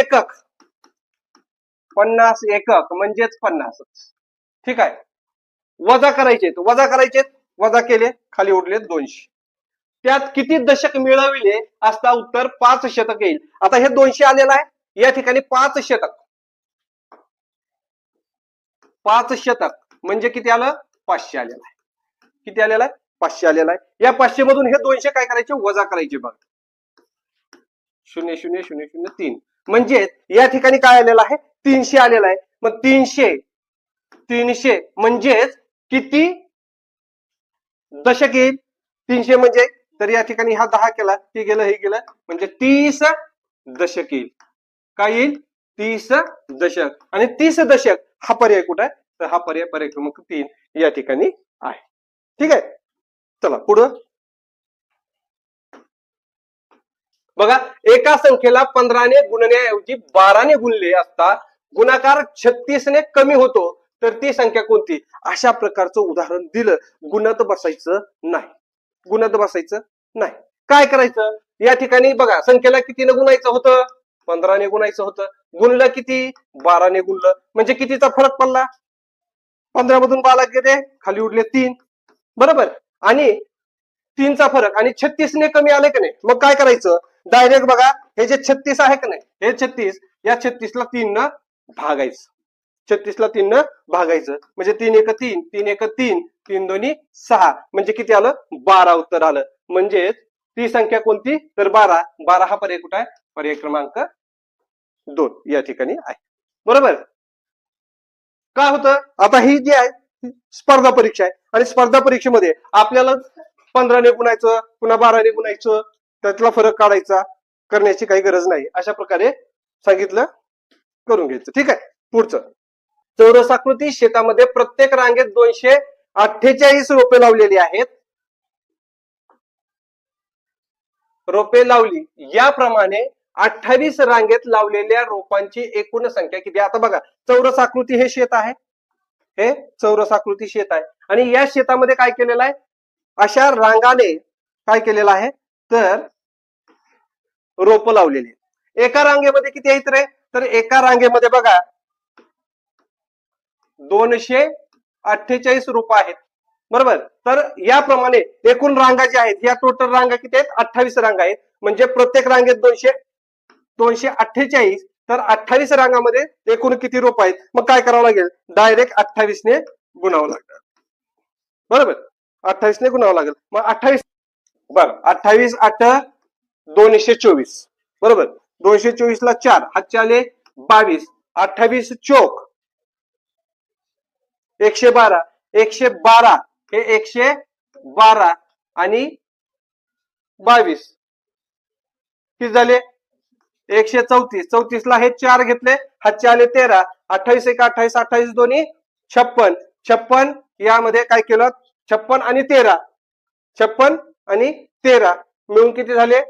एकक म्हणजेच 50. ठीक आहे, वजा करायचे, वजा केले, खाली उरले 200. त्यात किती दशक मिळविले असता उत्तर 5 शतक येईल. आता हे 200 आलेलं आहे, या ठिकाणी 5 शतक म्हणजे किती आलं, 500 आलेलं आहे. किती आलेला आहे, 500 आलेला आहे. या 500 मधून हे 200 काय करायचे, वजा करायचे. बघा, 0 0 0 0 3 म्हणजे या ठिकाणी काय आलेलं आहे, 300 आलेला आहे. मग 300 म्हणजेच किती दशक येईल? 300 म्हणजे तर या ठिकाणी हा 10 केला, हे गेलं हे गेलं, म्हणजे 30 दशक येईल. काय येईल? 30 दशक. आणि 30 दशक हा पर्याय कुठे आहे? तर हा पर्याय क्रमांक 3 या ठिकाणी आहे. ठीक आहे, चला पुढं बघा. एका संख्येला 15 ने गुणण्याऐवजी 12 ने गुणले असता गुणाकार 36 ने कमी होतो, तर ती संख्या कोणती? अशा प्रकारचं उदाहरण दिलं, गुणत बसायचं नाही. गुणत बसायचं नाही. काय करायचं? या ठिकाणी बघा, संख्येला कितीने गुणायचं होतं? 15 ने गुणायचं होतं. गुणलं किती? 12 ने गुणलं. म्हणजे कितीचा फरक पडला? 15 मधून 12 गेले, खाली उरले 3. बरोबर. आणि 3चा फरक आणि 36 ने कमी आले का नाही? मग काय करायचं? डायरेक्ट बघा, हे जे 36 आहे का नाही, हे 36, या 36 ला 3 न भागायचं. 36 ला 3 न भागायचं, म्हणजे 3 एक 3, 3 एक 3, 3 दोन्ही 6, म्हणजे किती आलं? 12 उत्तर आलं. म्हणजे ती संख्या कोणती? तर 12. 12 हा पर्याय कुठे आहे? पर्याय क्रमांक 2 या ठिकाणी आहे. बरोबर. काय होतं? आता ही जी आहे स्पर्धा परीक्षा आहे, आणि स्पर्धा परीक्षेमध्ये आपल्याला 15 ने गुणायचं, पुन्हा 12 ने गुणायचं, त्यातला फरक काढायचा, करण्याची काही गरज नाही. अशा प्रकारे सांगितलं, करून घ्यायचं. ठीक आहे, पुढचं. चौरसाकृती शेतामध्ये प्रत्येक रांगेत 248 रोपे लावलेली आहेत. रोपे लावली, याप्रमाणे 28 रांगेत लावलेल्या रोपांची एकूण संख्या किती? आता बघा, चौरसाकृती हे शेत आहे, हे चौरसाकृती शेत आहे, आणि या शेतामध्ये काय केलेलं आहे? अशा रांगाने काय केलेलं आहे? तर रोप लावलेली. एका रांगेमध्ये किती आहेत रे? तर एका रांगेमध्ये बघा 248 रोप आहेत. बरोबर. तर याप्रमाणे एकूण रांगा ज्या आहेत, या टोटल रांगा किती आहेत? 28 रांगा आहेत. म्हणजे प्रत्येक रांगेत 248, तर 28 रांगामध्ये एकूण किती रोप आहेत? मग काय करावं लागेल? डायरेक्ट 28 ने गुणावं लागेल. बरोबर, 28 ने गुणावं लागेल. मग 28, बरं, 28 8 224. बरोबर. 224 ला 4 हातचे आले 22, 28 चोक 112, 112 हे 112 आणि 22 किती झाले? 134. 34 ला हे 4 घेतले, हातचे आले 13, 28 1 28, 28 दोन्ही 56. 56 यामध्ये काय केलं? 56 आणि 13, 56 आणि 13 मिळून किती झाले?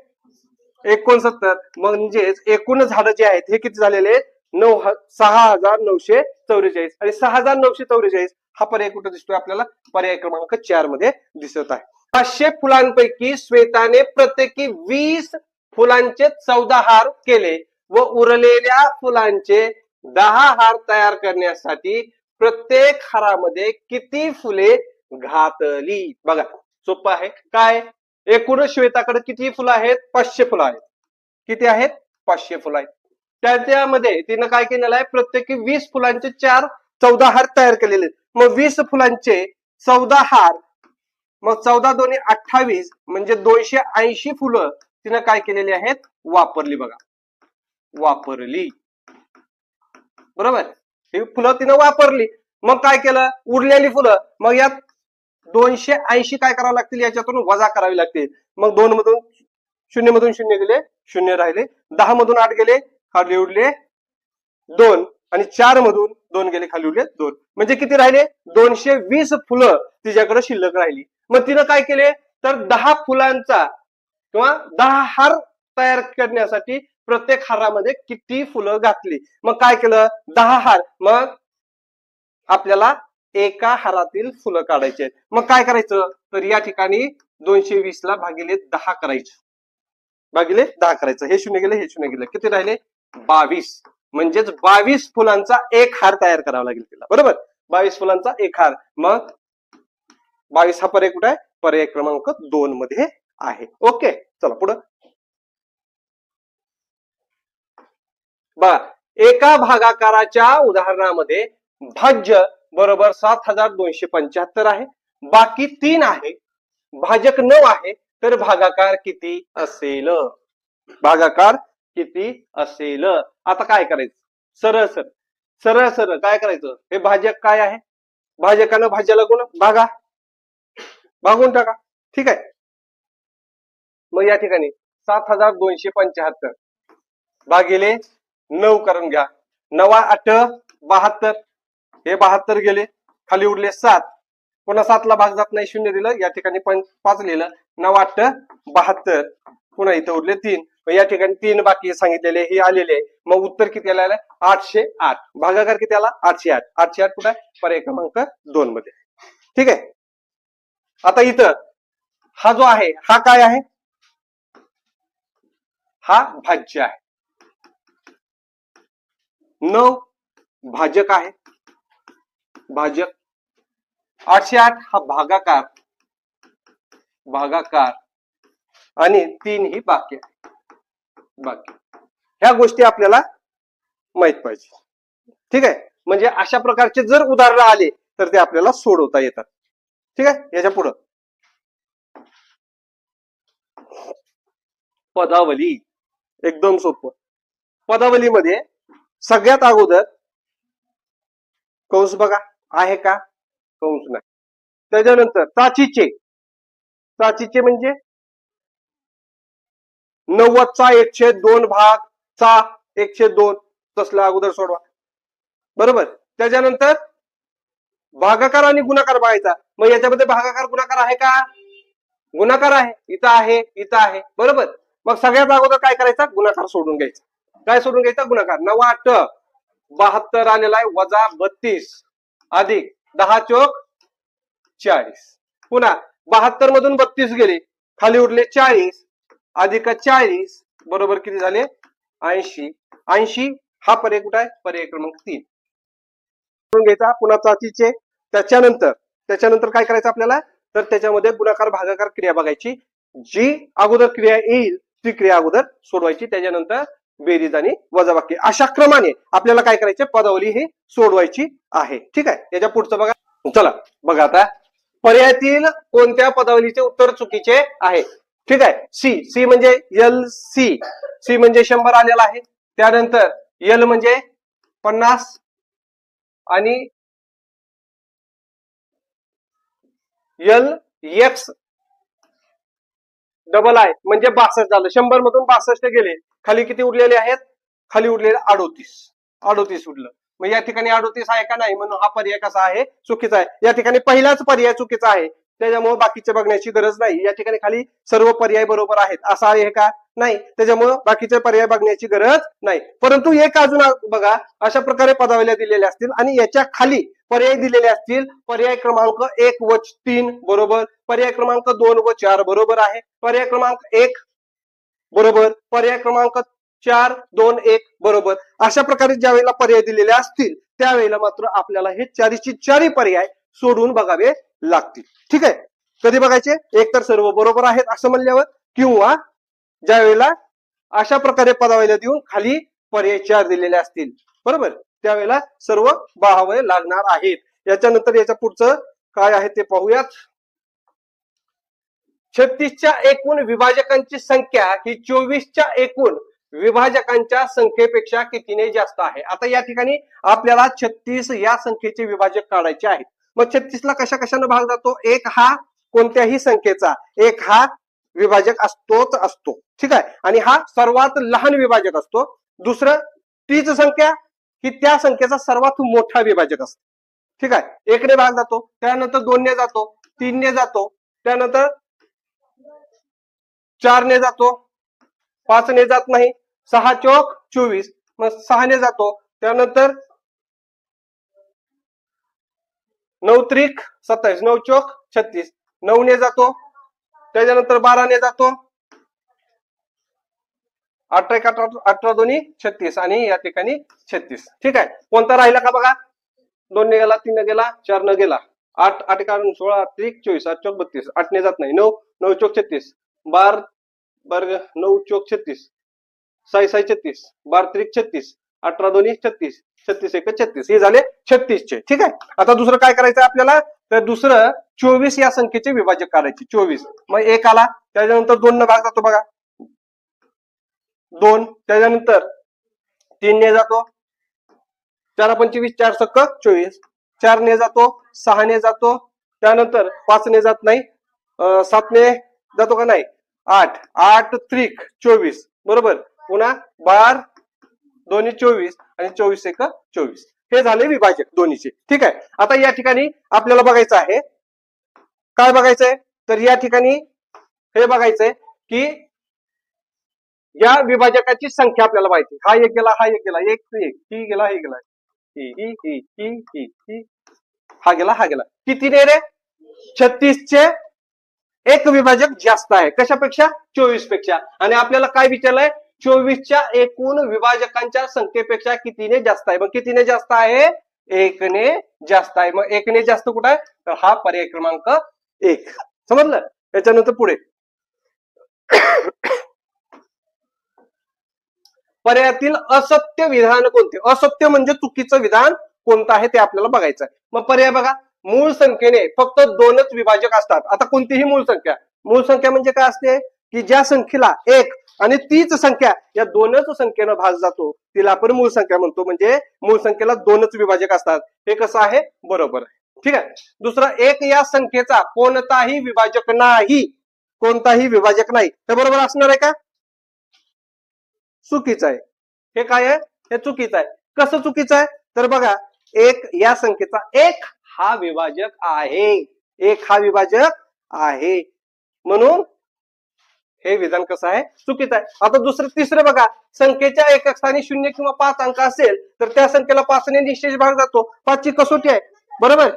69. म्हणजेच एकूण झाडं जे आहेत हे किती झालेले आहेत? 6944. आणि 6944 हा पर्याय कुठे दिसतोय आपल्याला? पर्याय क्रमांक 4 मध्ये दिसत आहे. 500 फुलांपैकी श्वेताने प्रत्येकी 20 फुलांचे 14 हार केले व उरलेल्या फुलांचे 10 हार तयार करण्यासाठी प्रत्येक हारामध्ये किती फुले घातली? बघा, सोपं आहे. काय? एकूण श्वेताकडे किती फुलं आहेत? 500 फुलं आहेत. किती आहेत? 500 फुलं आहेत. त्यामध्ये तिनं काय केलेलं आहे? प्रत्येकी 20 फुलांचे 14 हार तयार केलेले. मग 20 फुलांचे 14 हार, मग 14 दोन्ही 28, म्हणजे 280 फुलं तिनं काय केलेली आहेत? वापरली. बघा, वापरली. बरोबर. ही फुलं तिनं वापरली. मग काय केलं? उरलेली फुलं, मग यात 280 काय करावं लागतील? याच्यातून वजा करावी लागतील. मग 2 मधून 0 मधून 0 गेले, 0 राहिले. 10 मधून 8 गेले, खाली उरले 2, आणि 4 मधून 2 गेले, खाली उरले 2. म्हणजे किती राहिले? 220 फुलं तिच्याकडे शिल्लक राहिली. मग तिनं काय केले? तर 10 फुलांचा किंवा 10 हार तयार करण्यासाठी प्रत्येक हारामध्ये किती फुलं घातली? मग काय केलं? 10 हार. मग आपल्याला एका हारातील फुलं काढायचे आहेत. मग काय करायचं? तर या ठिकाणी 220 ला भागिले 10 करायचं. भागिले 10 करायचं. हे 0 गेले, हे 0 गेले, किती राहिले? 22. म्हणजेच 22 फुलांचा एक हार तयार करावा लागेल तिला. बरोबर. 22 फुलांचा एक हार. मग 22 हा पर्याय कुठे आहे? पर्याय क्रमांक 2 मध्ये आहे. ओके, चला पुढे बघा. एका भागाकाराच्या उदाहरणामध्ये भाज्य बरोबर 7275 आहे, बाकी 3 आहे, भाजक 9 आहे, तर भागाकार किती असेल? भागाकार किती असेल? आता काय करायचं? सरळ सरळ सरळ सरळ काय करायचं, हे भाजक काय आहे, भाजकानं भाज्याला गुण भागा, भागून टाका. ठीक आहे. मग या ठिकाणी 7275 भागिले 9 करून घ्या. 9 8 72, हे 72 गेले, खाली उरले 7, पुन्हा 7 ला भाग जात नाही, 0 दिलं, या ठिकाणी 5 लिहिलं. 9 8 72, पुन्हा इथं उरले 3, या ठिकाणी 3 बाकी सांगितलेले हे आलेले आहे. मग उत्तर किती आलं, 808. भागाकार किती आला, 808. 808 कुठे आहे, पर्याय क्रमांक 2 मध्ये. ठीक आहे. आता इथं हा जो आहे हा काय आहे, हा भाज्य आहे. 9 भाजक आहे, भाजक. 808 हा भागाकार, भागाकार, आणि 3 ही बाकी आहे, बाकी. ह्या गोष्टी आपल्याला माहित पाहिजे. ठीक आहे. म्हणजे अशा प्रकारचे जर उदाहरण आले तर ते आपल्याला सोडवता येतात. ठीक आहे. याच्या पुढं पदावली, एकदम सोपं. पदावलीमध्ये सगळ्यात अगोदर कंस बघा आहे का, कंस नाही. त्याच्यानंतर चाचीचे, चाचीचे म्हणजे 90चा 102 भाग चा 102, तसला अगोदर सोडवा. बरोबर. त्याच्यानंतर भागाकार आणि गुणाकार बघायचा. मग याच्यामध्ये भागाकार गुणाकार आहे का, गुणाकार आहे, इथं आहे, इथं आहे. बरोबर. मग सगळ्यात अगोदर काय करायचा, गुणाकार सोडून घ्यायचा. काय सोडून घ्यायचा, गुणाकार. 9 8 72 आलेला आहे, वजा 32 अधिक 10 चोक 40. पुन्हा 72 मधून 32 गेले, खाली उरले 40 अधिक 40, बरोबर किती झाले, 80. 80 हा पर्याय कुठे आहे, पर्याय क्रमांक 3 घ्यायचा. पुन्हा चाचीचे. त्याच्यानंतर काय करायचं आपल्याला, तर त्याच्यामध्ये गुणाकार भागाकार क्रिया बघायची. जी अगोदर क्रिया येईल ती क्रिया अगोदर सोडवायची, त्याच्यानंतर बेरीज आणि वजाबाकी. अशा क्रमाने आपल्याला काय करायचे, पदावली ही सोडवायची आहे. ठीक आहे. याच्या पुढचं बघा. चला बघा आता, पर्यायातील कोणत्या पदावलीचे उत्तर चुकीचे आहे. ठीक आहे. सी म्हणजे सी म्हणजे 100 आलेला आहे. त्यानंतर एल म्हणजे 50 आणि एल एक्स डबल आय म्हणजे 62 झालं. 100 मधून 62 गेले, खाली किती उरलेले आहेत, खाली उरलेले 38 उरलं. मग या ठिकाणी 38 आहे का नाही, म्हणून हा पर्याय कसा आहे, चुकीचा आहे. या ठिकाणी पहिलाच पर्याय चुकीचा आहे, त्याच्यामुळे बाकीचे बघण्याची गरज नाही. या ठिकाणी खाली सर्व पर्याय बरोबर आहेत असं आहे का, नाही, त्याच्यामुळे बाकीचे पर्याय बघण्याची गरज नाही. परंतु एक अजून बघा, अशा प्रकारे पदावल्या दिलेल्या असतील आणि याच्या खाली पर्याय दिलेले असतील. पर्याय क्रमांक 1 व 3 बरोबर, पर्याय क्रमांक 2 व 4 बरोबर आहे, पर्याय क्रमांक 1 बरोबर, पर्याय क्रमांक 4 2 1 बरोबर. अशा प्रकारे ज्या वेळेला पर्याय दिलेले असतील त्यावेळेला मात्र आपल्याला हे चारीची चारी पर्याय सोडून बघावे लागतील. ठीक आहे. कधी बघायचे, एक तर सर्व बरोबर आहेत असं म्हणल्यावर, किंवा ज्या वेळेला अशा प्रकारे पदावल्या देऊन खाली पर्याय 4 दिलेले असतील, बरोबर, त्यावेळेला सर्व पाहावे लागणार आहेत. याच्यानंतर याच्या पुढचं काय आहे ते पाहूयात. 36च्या एकूण विभाजकांची संख्या ही 24च्या एकूण विभाजकांच्या संख्येपेक्षा कितीने जास्त आहे. आता या ठिकाणी आपल्याला 36 या संख्येचे विभाजक काढायचे आहेत. मग 36ला कशा कशाने भाग जातो, एक हा कोणत्याही संख्येचा एक हा विभाजक असतोच असतो. ठीक आहे. आणि हा सर्वात लहान विभाजक असतो. दुसरं, तीच संख्या ही त्या संख्येचा सर्वात मोठा विभाजक असतो. ठीक आहे. 1 ने भाग जातो, त्यानंतर 2 ने जातो, 3 ने जातो, त्यानंतर 4 ने जातो, 5 ने जात नाही, 6 चोक 24, मग 6 ने जातो, त्यानंतर 9 त्रिक 27, 9 चोक 36, 9 ने जातो, त्याच्यानंतर 12 ने जातो, 8 1 18 दोन्ही 36 आणि या ठिकाणी 36. ठीक आहे. कोणता राहिला का बघा, 2 ने गेला, 3 ने गेला, 4 ने गेला, 8 8 1 16 त्रिक 24, 8 चोक 32, 8 ने जात नाही, 9 9 चोक 36, 12 9 चोक 36, 6 6 36, 12 त्रिक 36, 18 दोन्ही 36, 36 1 36, हे झाले 36 चे. ठीक आहे. आता दुसरं काय करायचं आपल्याला, तर दुसरं 24 या संख्येचे विभाजक काढायचे. 24 मग 1 आला, त्याच्यानंतर 2 ने भाग जातो बघा, 2, त्याच्यानंतर 3 ने जातो, 4 25 4 सक्क 24, 4 ने जातो, 6 ने जातो, त्यानंतर 5 ने जात नाही, 7 ने जातो का नाही, 8 8 त्रिक 24 बरोबर, पुन्हा 12 दोन्ही 24 आणि 24 एक 24, हे झाले विभाजक दोन्हीचे. ठीक आहे. आता या ठिकाणी आपल्याला बघायचं आहे, काय बघायचंय तर या ठिकाणी हे बघायचंय की या विभाजकाची संख्या आपल्याला माहिती, हा एक गेला, हा एक गेला, एक ही गेला, ही गेला, ही हा गेला, हा गेला, किती ने रे 36 चे एक विभाजक जास्त आहे कशापेक्षा 24 पेक्षा. आणि आपल्याला काय विचारलंय 24च्या एकूण विभाजकांच्या संख्येपेक्षा कितीने जास्त आहे. मग कितीने जास्त आहे, 1 ने जास्त आहे. मग 1 ने जास्त कुठं आहे तर हा पर्याय क्रमांक 1. समजलं. याच्यानंतर पुढे पर्यायातील असत्य विधान कोणते, असत्य म्हणजे चुकीचं विधान कोणतं आहे ते आपल्याला बघायचं आहे. मग पर्याय बघा, मूळ संख्येने फक्त 2च विभाजक असतात. आता कोणतीही मूळ संख्या म्हणजे काय असते की ज्या संख्येला 1 आणि तीच संख्या या 2च संख्येनं भाग जातो तिला आपण मूळ संख्या म्हणतो. म्हणजे मूळ संख्येला 2च विभाजक असतात. हे कसं आहे, बरोबर आहे. ठीक आहे. दुसरं, 1 या संख्येचा कोणताही विभाजक नाही, कोणताही विभाजक नाही, हे बरोबर असणार आहे का, चुकीचं आहे. हे काय आहे, हे चुकीचं आहे. कसं चुकीचं आहे तर बघा, 1 या संख्येचा 1 हा विभाजक आहे, 1 हा विभाजक आहे, म्हणून हे विधान कसं आहे, चुकीचं आहे. आता दुसरं तिसरं बघा, संख्येच्या एकक स्थानी 0 किंवा 5 अंक असेल तर त्या संख्येला 5 ने निश्चय भाग जातो. 5 ची कसोटी आहे बरोबर,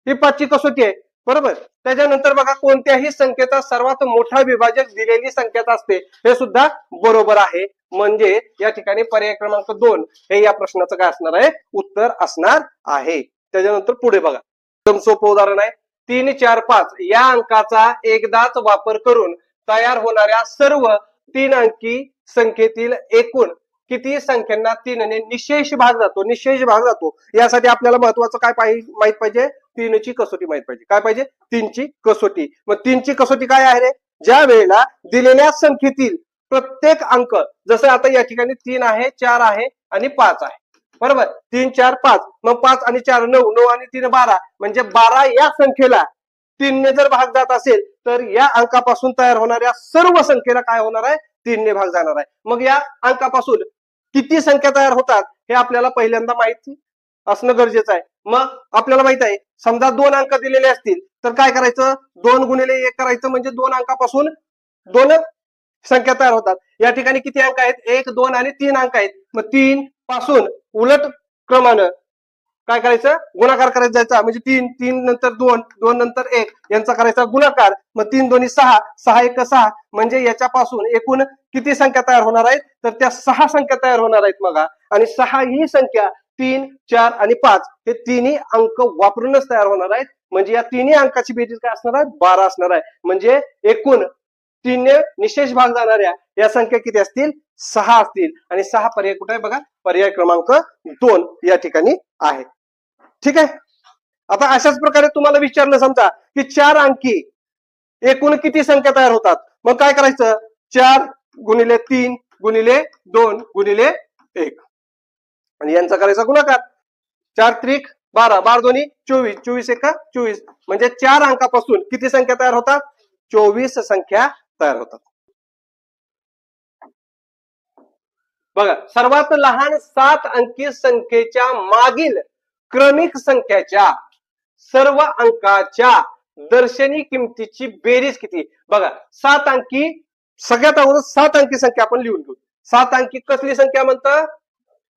ही 5 ची कसोटी आहे बरोबर. त्याच्यानंतर बघा, कोणत्याही संख्येचा सर्वात मोठा विभाजक दिलेली संख्याच असते, हे सुद्धा बरोबर आहे. म्हणजे या ठिकाणी पर्याय क्रमांक 2 हे या प्रश्नाचं काय असणार आहे, उत्तर असणार आहे. त्याच्यानंतर पुढे बघा, एकदम सोपं उदाहरण आहे. 3 4 5 या अंकाचा एकदाच वापर करून तयार होणाऱ्या सर्व 3 अंकी संख्येतील एकूण किती संख्यांना 3 ने निशेष भाग जातो, निशेष भाग जातो. यासाठी आपल्याला महत्वाचं काय माहित पाहिजे, 3 ची कसोटी माहित पाहिजे. काय पाहिजे, 3 ची कसोटी. मग 3 ची कसोटी काय आहे रे, ज्या वेळेला दिलेल्या संख्येतील प्रत्येक अंक, जसं आता या ठिकाणी 3 आहे, 4 आहे आणि 5 आहे बरोबर, 3 4 5, मग 5 आणि 4 9, 9 आणि 3 12, म्हणजे 12 या संख्येला 3 ने जर भाग जात असेल तर या अंकापासून तयार होणाऱ्या सर्व संख्येला काय होणार आहे, 3 ने भाग जाणार आहे. मग या अंकापासून किती संख्या तयार होतात हे आपल्याला पहिल्यांदा माहिती असणं गरजेचं आहे. मग आपल्याला माहित आहे, समजा 2 अंक दिलेले असतील तर काय करायचं, 2 गुणिले 1 करायचं, म्हणजे 2 अंकापासून 2 संख्या तयार होतात. या ठिकाणी किती अंक आहेत, 1 2 आणि 3 अंक आहेत. मग 3 पासून उलट क्रमानं काय करायचं, गुणाकार करायचा जायचा, म्हणजे 3 3 नंतर 2 2 नंतर 1 यांचा करायचा गुणाकार. मग 3 दोन्ही 6 6 1 6, म्हणजे याच्यापासून एकूण किती संख्या तयार होणार आहेत तर त्या 6 संख्या तयार होणार आहेत. मग आणि 6 ही संख्या 3 4 आणि 5 हे तिन्ही अंक वापरूनच तयार होणार आहेत. म्हणजे या तिन्ही अंकाची बेरीज काय असणार आहे, 12 असणार आहे. म्हणजे एकूण 3 ने निशेष भाग जाणाऱ्या या संख्या किती असतील, 6 असतील. आणि 6 पर्याय कुठे आहे बघा, पर्याय क्रमांक 2 या ठिकाणी आहे. ठीक आहे. आता अशाच प्रकारे तुम्हाला विचारलं समजा की 4 अंकी एकूण किती संख्या तयार होतात, मग काय करायचं, 4 गुणिले 3 गुणिले 2 गुणिले 1 आणि यांचा करायचा गुणाकार. 4 त्रिक 12, 12 दोन्ही 24, 24 1 24, म्हणजे 4 अंकापासून किती संख्या तयार होतात, 24 संख्या तयार होतात. बघा, सर्वात लहान 7 अंकी संख्येच्या मागील क्रमिक संख्याच्या सर्व अंकाच्या दर्शनी किमतीची बेरीज किती. बघा, 7 अंकी, सगळ्यात अगोदर 7 अंकी संख्या आपण लिहून घेऊ. 7 अंकी कसली संख्या म्हणतं,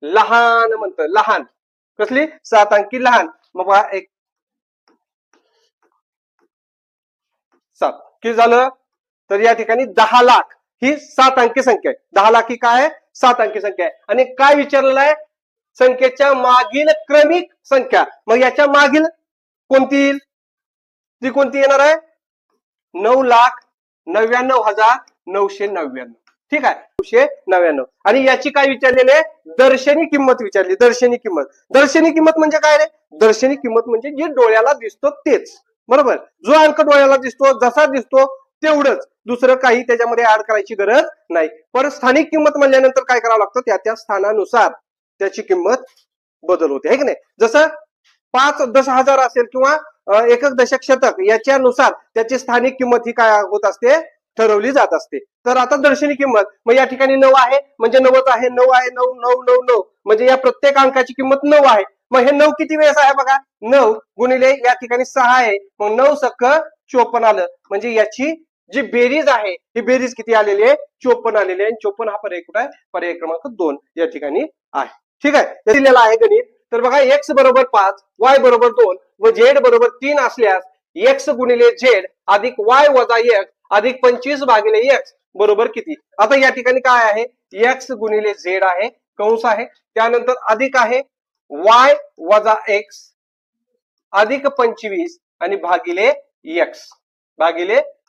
लहान म्हणतं, लहान कसली, 7 अंकी लहान. मग बघा, 1 7 किती झालं तर या ठिकाणी 10 लाख ही 7 अंकी संख्या आहे. 10 लाख ही काय आहे, 7 अंकी संख्या आहे. आणि काय विचारलेलं आहे, संख्येच्या मागील क्रमिक संख्या. मग याच्या मागील कोणती येईल, ती कोणती येणार आहे, 9,99,999. ठीक आहे, 999. आणि याची काय विचारलेली आहे, दर्शनी किंमत विचारली. दर्शनी किंमत, दर्शनी किंमत म्हणजे काय रे, दर्शनी किंमत म्हणजे जे डोळ्याला दिसतो तेच बरोबर. जो अंक डोळ्याला दिसतो, जसा दिसतो तेवढंच, दुसरं काही त्याच्यामध्ये ऍड करायची गरज नाही. पण स्थानिक किंमत म्हणल्यानंतर काय करावं लागतं, त्या त्या स्थानानुसार त्याची किंमत बदल होते, है की नाही? जसं 5-10,000 असेल किंवा एकक दशक शतक याच्यानुसार त्याची स्थानिक किंमत ही काय होत असते, ठरवली जात असते. तर आता दर्शनी किंमत, मग या ठिकाणी 9 आहे म्हणजे 9च आहे, 9 आहे, 9 9 9 9 म्हणजे या प्रत्येक अंकाची किंमत 9 आहे. मग हे 9 किती वेळेस आहे बघा, 9 गुणिले या ठिकाणी 6 आहे, मग 9 सक्क 54 आलं. म्हणजे याची जी बेरीज आहे ही बेरीज किती आलेली आहे, 54 आलेली आहे. 54 हा पर्याय कुठे आहे, पर्याय क्रमांक 2 या ठिकाणी आहे. ठीक आहे, दिलेला आहे गणित. तर बघा x बरोबर 5, y बरोबर 2 व z बरोबर 3 असल्यास x गुणिले z अधिक y वजा x अधिक 25 भागिले x बरोबर किती? आता या ठिकाणी काय आहे, x गुणिले z आहे, कंस आहे, त्यानंतर अधिक आहे y वजा x अधिक 25 आणि भागिले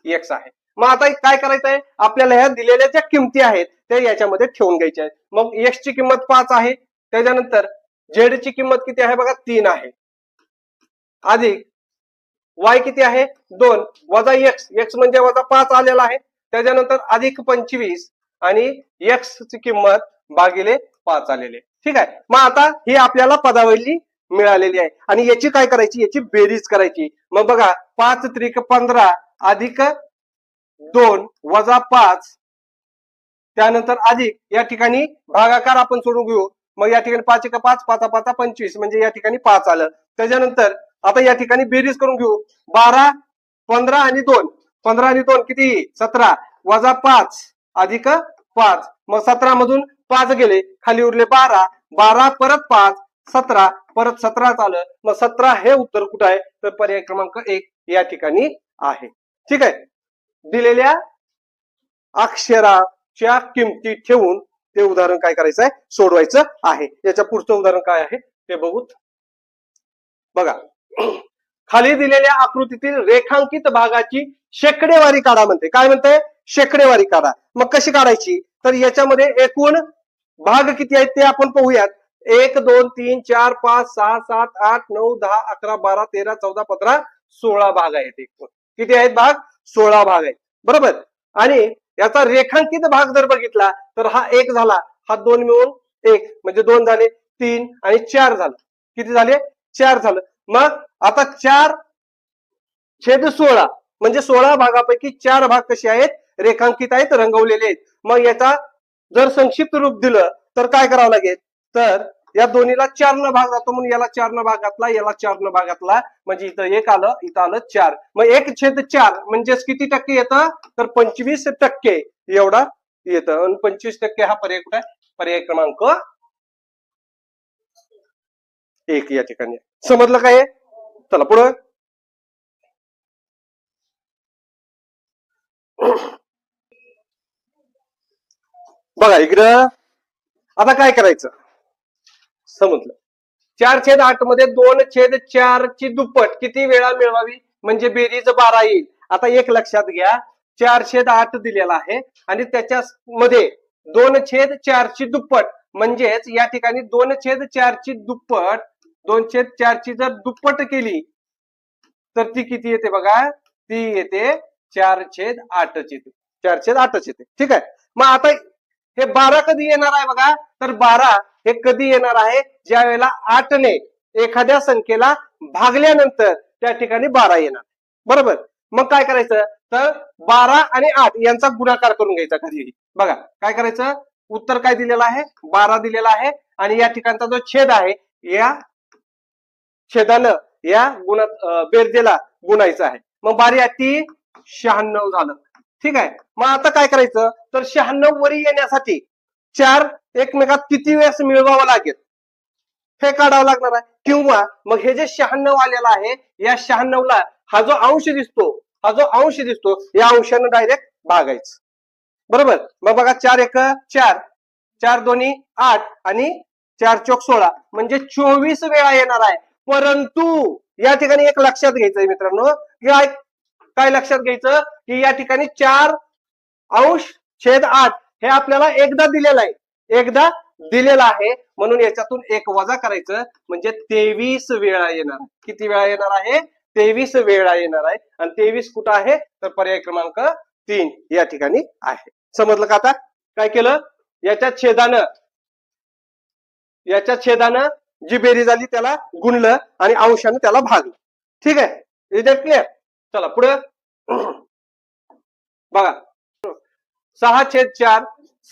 x आहे. मग आता काय करायचं आहे, आपल्याला ह्या दिलेल्या ज्या किमती आहेत त्या याच्यामध्ये ठेवून घ्यायच्या आहेत. मग x ची किंमत 5 आहे, त्याच्यानंतर z ची किंमत किती आहे बघा, 3 आहे, अधिक y किती आहे 2 वजा x म्हणजे वजा 5 आलेला आहे, त्याच्यानंतर अधिक 25 आणि x ची किंमत भागिले 5 आलेली आहे. ठीक आहे, मग आता ही आपल्याला पदावली मिळालेली आहे आणि याची काय करायची, याची बेरीज करायची. मग बघा 5 त्रिक 15 अधिक 2 वजा 5 त्यानंतर अधिक या ठिकाणी भागाकार आपण सोडून घेऊ. मग या ठिकाणी 5 1 5 5 5 25 म्हणजे या ठिकाणी 5 आलं. त्याच्यानंतर आता या ठिकाणी बेरीज करून घेऊ. 12 15 आणि 2 15 आणि 2 किती 17 वजा 5 अधिक 5 मग 17 मधून 5 गेले, खाली उरले 12 12 परत 5 17 परत 17 आलं. मग 17 हे उत्तर कुठं आहे, तर पर्याय क्रमांक 1 या ठिकाणी आहे. ठीक आहे, दिलेल्या अक्षराच्या किमती ठेवून ते उदाहरण काय करायचं आहे, सोडवायचं आहे. याच्या पुढचं उदाहरण काय आहे ते बघू. बघा खाली दिलेल्या आकृतीतील रेखांकित भागाची शेकडेवारी काढा म्हणते. काय म्हणते, शेकडेवारी काढा. मग कशी काढायची, तर याच्यामध्ये एकूण भाग किती आहेत ते आपण पाहूयात. 1 2 3 4 5 6 7 8 9 10 11 12 13 14 15 16 भाग आहेत. एकूण किती आहेत भाग, 16 भाग आहेत, बरोबर. आणि याचा रेखांकित भाग जर बघितला तर हा 1 झाला, हा 2 मिळून 1 म्हणजे 2 झाले, 3 आणि 4 झालं, किती झाले 4 झालं. मग आता 4/16 म्हणजे 16 भागापैकी 4 भाग कसे आहेत, रेखांकित आहेत, रंगवलेले आहेत. मग याचा जर संक्षिप्त रूप दिलं तर काय करावं लागेल, तर या दोन्हीला 4 न भाग जातो म्हणून याला 4 न भाग घातला, याला 4 न भाग घातला, म्हणजे इथं 1 आलं, इथं आलं 4. मग 1/4 म्हणजेच किती टक्के येतं, तर 25% एवढा येतं. आणि 25% हा पर्याय कुठे आहे, पर्याय क्रमांक 1 या ठिकाणी. समजलं काय, चला पुढे. बघा इकडं आता काय करायचं, समजलं. 4/8 मध्ये 2/4 ची दुप्पट किती वेळा मिळवावी, म्हणजे बेरीज 12 येईल. आता एक लक्षात घ्या, 4/8 दिलेला आहे आणि त्याच्यामध्ये 2/4 ची दुप्पट म्हणजेच या ठिकाणी 2/4 ची दुप्पट 2/4 ची जर दुप्पट केली तर ती किती येते बघा, ती येते 4/8 येते, 4/8 येते. ठीक आहे, मग आता हे 12 कधी येणार आहे बघा, तर 12 हे कधी येणार आहे, ज्या वेळेला 8 ने एखाद्या संख्येला भागल्यानंतर त्या ठिकाणी 12 येणार, बरोबर. मग काय करायचं, तर 12 आणि 8 यांचा गुणाकार करून घ्यायचा कधीही. बघा काय करायचं, उत्तर काय दिलेलं आहे, 12 दिलेला आहे आणि या ठिकाणचा जो छेद आहे या छेदानं या बेरजेला गुणायचं आहे. मग 12 96 झालं. ठीक आहे, मग आता काय करायचं, तर 96 वरी येण्यासाठी 4 एकमेकात किती वेळेस मिळवावं लागेल हे काढावं लागणार आहे. किंवा मग हे जे 96 आलेला आहे, या 96 ला हा जो अंश दिसतो या अंशानं डायरेक्ट भागायचं, बरोबर. मग बघा 4 1 4 4 2 8 आणि 4 चौक 16 म्हणजे 24 वेळा येणार आहे. परंतु या ठिकाणी एक लक्षात घ्यायचंय मित्रांनो, काय लक्षात घ्यायचं, की या ठिकाणी 4/8 हे आपल्याला एकदा दिलेलं आहे, म्हणून याच्यातून 1 वजा करायचं म्हणजे 23 वेळा येणार. किती वेळा येणार आहे, 23 वेळा येणार आहे. आणि 23 कुठं आहे, तर पर्याय क्रमांक 3 या ठिकाणी आहे. समजलं का आता, काय केलं, याच्या छेदानं याच्या छेदानं जी बेरीज आली त्याला गुणलं आणि अंशानं त्याला भागलं. ठीक आहे, इज दॅट क्लिअर? चला पुढे बघा. 6/4,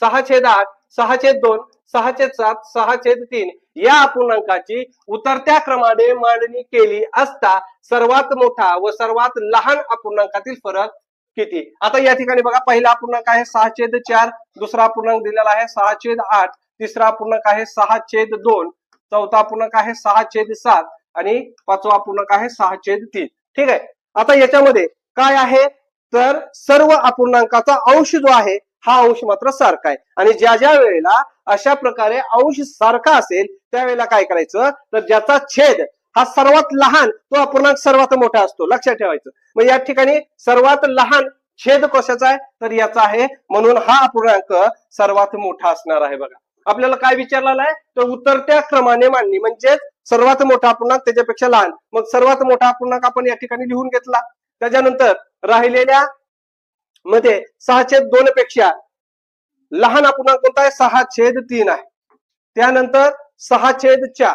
6/8, 6/2, 6/7, 6/3 या अपूर्णांकाची उतरत्या क्रमाने मांडणी केली असता सर्वात मोठा व सर्वात लहान अपूर्णांकातील फरक किती? आता या ठिकाणी बघा, पहिला अपूर्णांक आहे 6/4, दुसरा अपूर्णांक दिलेला आहे 6/8, तिसरा अपूर्णांक आहे 6/2, चौथा अपूर्णांक आहे 6/7 आणि पाचवा अपूर्णांक आहे 6/3. ठीक आहे, आता याच्यामध्ये काय आहे तर सर्व अपूर्णांकाचा अंश जो आहे हा अंश मात्र सारखा आहे. आणि ज्या ज्या वेळेला अशा प्रकारे अंश सारखा असेल त्यावेळेला काय करायचं तर ज्याचा छेद हा सर्वात लहान तो अपूर्णांक सर्वात मोठा असतो, लक्षात ठेवायचं. मग या ठिकाणी सर्वात लहान छेद कशाचा आहे तर याचा आहे, म्हणून हा अपूर्णांक सर्वात मोठा असणार आहे. बघा आपल्याला काय विचारलेलं आहे तर उतरत्या क्रमाने मांडणी म्हणजे सर्वात मोठा अपूर्णांक त्याच्यापेक्षा लहान, मग सर्वात मोठा अपूर्णांक आपण या ठिकाणी लिहून घेतला. त्याच्यानंतर राहिलेल्या मध्ये 6/2 पेक्षा लहान अपूर्णांक कोणता आहे 6/3 आहे. त्यानंतर 6/4,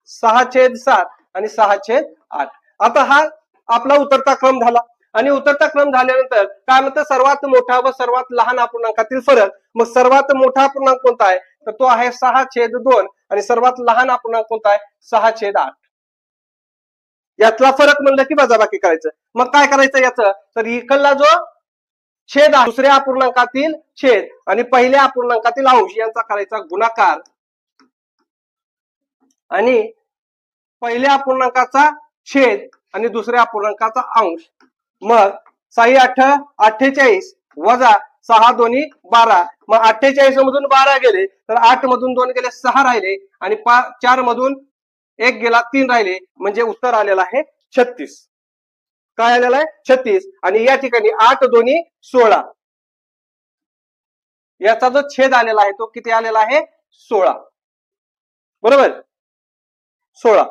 6/7 आणि 6/8. आता हा आपला उतरता क्रम झाला आणि उतरता क्रम झाल्यानंतर काय म्हणतं सर्वात मोठा व सर्वात लहान अपूर्णांकातील फरक. मग सर्वात मोठा अपूर्णांक कोणता आहे तर तो आहे 6/2 आणि सर्वात लहान अपूर्णांक कोणता आहे 6/8. यातला फरक म्हणलं की वजाबाकी करायचं. मग काय करायचं याचं तर इकडला जो छेद आहे दुसऱ्या अपूर्णांकातील छेद आणि पहिल्या अपूर्णांकातील अंश यांचा करायचा गुणाकार आणि पहिल्या अपूर्णांकाचा छेद आणि दुसऱ्या अपूर्णांकाचा अंश. मग 6×8 48 वजा 6×2 12. मग 48 मधून 12 गेले तर 8 मधून 2 गेले 6 राहिले आणि 4 मधून 1 गेला 3 राहिले, म्हणजे उत्तर आलेलं आहे 36. काय आलेलं आहे 36. आणि या ठिकाणी 8×2 16. याचा जो छेद आलेला आहे तो किती आलेला आहे 16. बरोबर 16.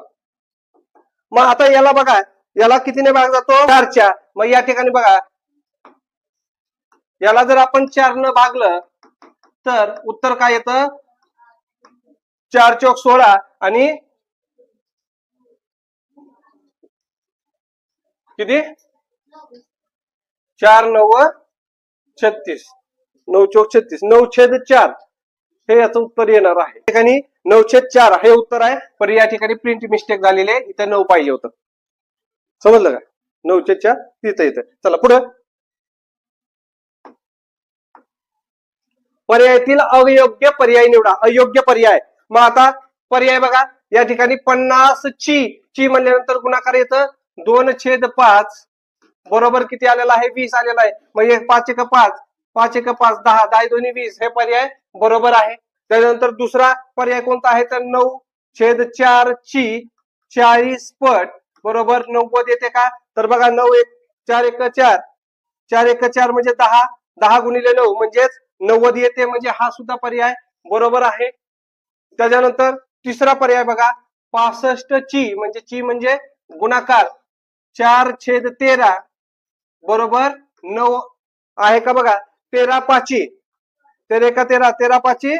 मग आता याला बघा, याला कितीने भाग जातो 4च्या. मग या ठिकाणी बघा याला जर आपण 4 न भागलं तर उत्तर काय येतं 4 चौक 16 आणि किती 4 9 36, 9 चौक 36, 9/4 हे याचं उत्तर येणार आहे. या ठिकाणी 9/4 हे उत्तर आहे, पण या ठिकाणी प्रिंट मिस्टेक झालेली आहे, इथं 9 पाहिजे होतं. समजलं का 9/4 तिथं येतं. चला पुढे पर्यायातील अयोग्य पर्याय निवडा. अयोग्य पर्याय. मग आता पर्याय बघा, या ठिकाणी 50 ची म्हणल्यानंतर गुणाकार येतं 2/5 बरोबर किती आलेला आहे 20 आलेला आहे. मग 5×1 5, 5×1 10, 10×2 20 हे पर्याय बरोबर आहे. त्यानंतर दुसरा पर्याय कोणता आहे तर 9/4 ची 40 पट बरोबर 90 येते का तर बघा 4×1 4×4 म्हणजे 10, 10×9 म्हणजेच 90 येते, म्हणजे हा सुद्धा पर्याय बरोबर आहे. त्याच्यानंतर तिसरा पर्याय बघा 65 ची म्हणजे गुणाकार 4/13 बरोबर 9 आहे का बघा 13×5 13×13 13×5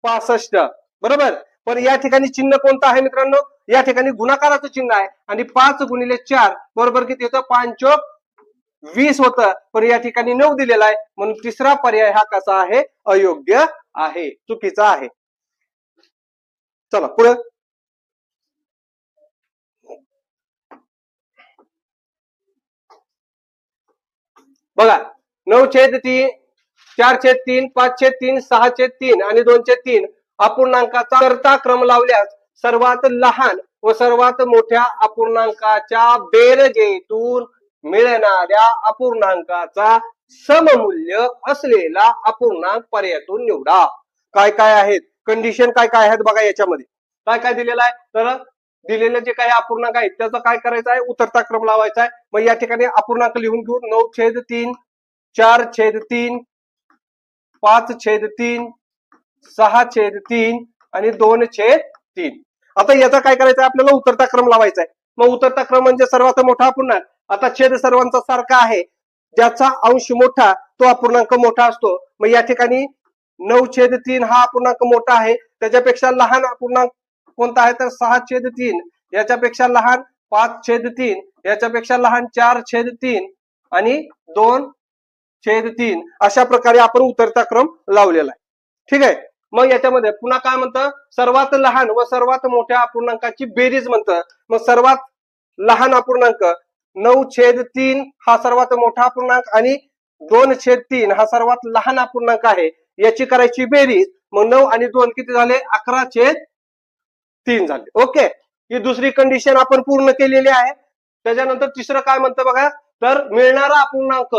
65 बरोबर. पण या ठिकाणी चिन्ह कोणतं आहे मित्रांनो, या ठिकाणी गुणाकाराचं चिन्ह आहे आणि 5×4 बरोबर किती होतं 5×20 होतं, पण या ठिकाणी 9 दिलेला आहे, म्हणून तिसरा पर्याय हा कसा आहे अयोग्य आहे, चुकीचा आहे. चला पुढे बघा 9/3 4/3 5/3 6/3 आणि 2/3 अपूर्णांकाचा करता क्रम लावल्यास सर्वात लहान व सर्वात मोठ्या अपूर्णांकाच्या बेरजेतून मिळणाऱ्या अपूर्णांकाचा सममूल्य असलेला अपूर्णांक पर्यायातून निवडा. काय काय आहेत कंडिशन, काय काय आहेत बघा याच्यामध्ये. काय काय दिलेलं आहे तर दिलेले जे काही अपूर्णांक आहेत त्याचा काय करायचं आहे उतरता क्रम लावायचा आहे. मग या ठिकाणी अपूर्णांक लिहून घेऊ 9/3 4/3 5/3 6/3 आणि 2/3. आता याचा काय करायचं आहे आपल्याला उतरता क्रम लावायचा आहे. मग उतरता क्रम म्हणजे सर्वात मोठा अपूर्णांक. आता छेद सर्वांचा सारखा आहे, ज्याचा अंश मोठा तो अपूर्णांक मोठा असतो. मग या ठिकाणी 9/3 हा अपूर्णांक मोठा आहे, त्याच्यापेक्षा लहान अपूर्णांक कोणता आहे तर 6/3, याच्यापेक्षा लहान 5/3, याच्यापेक्षा लहान 4/3 आणि 2/3 अशा प्रकारे आपण उतरता क्रम लावलेला आहे. ठीक आहे. मग याच्यामध्ये पुन्हा काय म्हणतं, सर्वात लहान व सर्वात मोठ्या अपूर्णांकाची बेरीज म्हणतं. मग सर्वात लहान अपूर्णांक 9/3 हा सर्वात मोठा अपूर्णांक आणि 2/3 हा सर्वात लहान अपूर्णांक आहे, याची करायची बेरीज. मग 9 आणि 2 किती झाले 11/3 झाले. ओके, ही दुसरी कंडिशन आपण पूर्ण केलेली आहे. त्याच्यानंतर तिसरं काय म्हणतं बघा, तर मिळणारा अपूर्णांक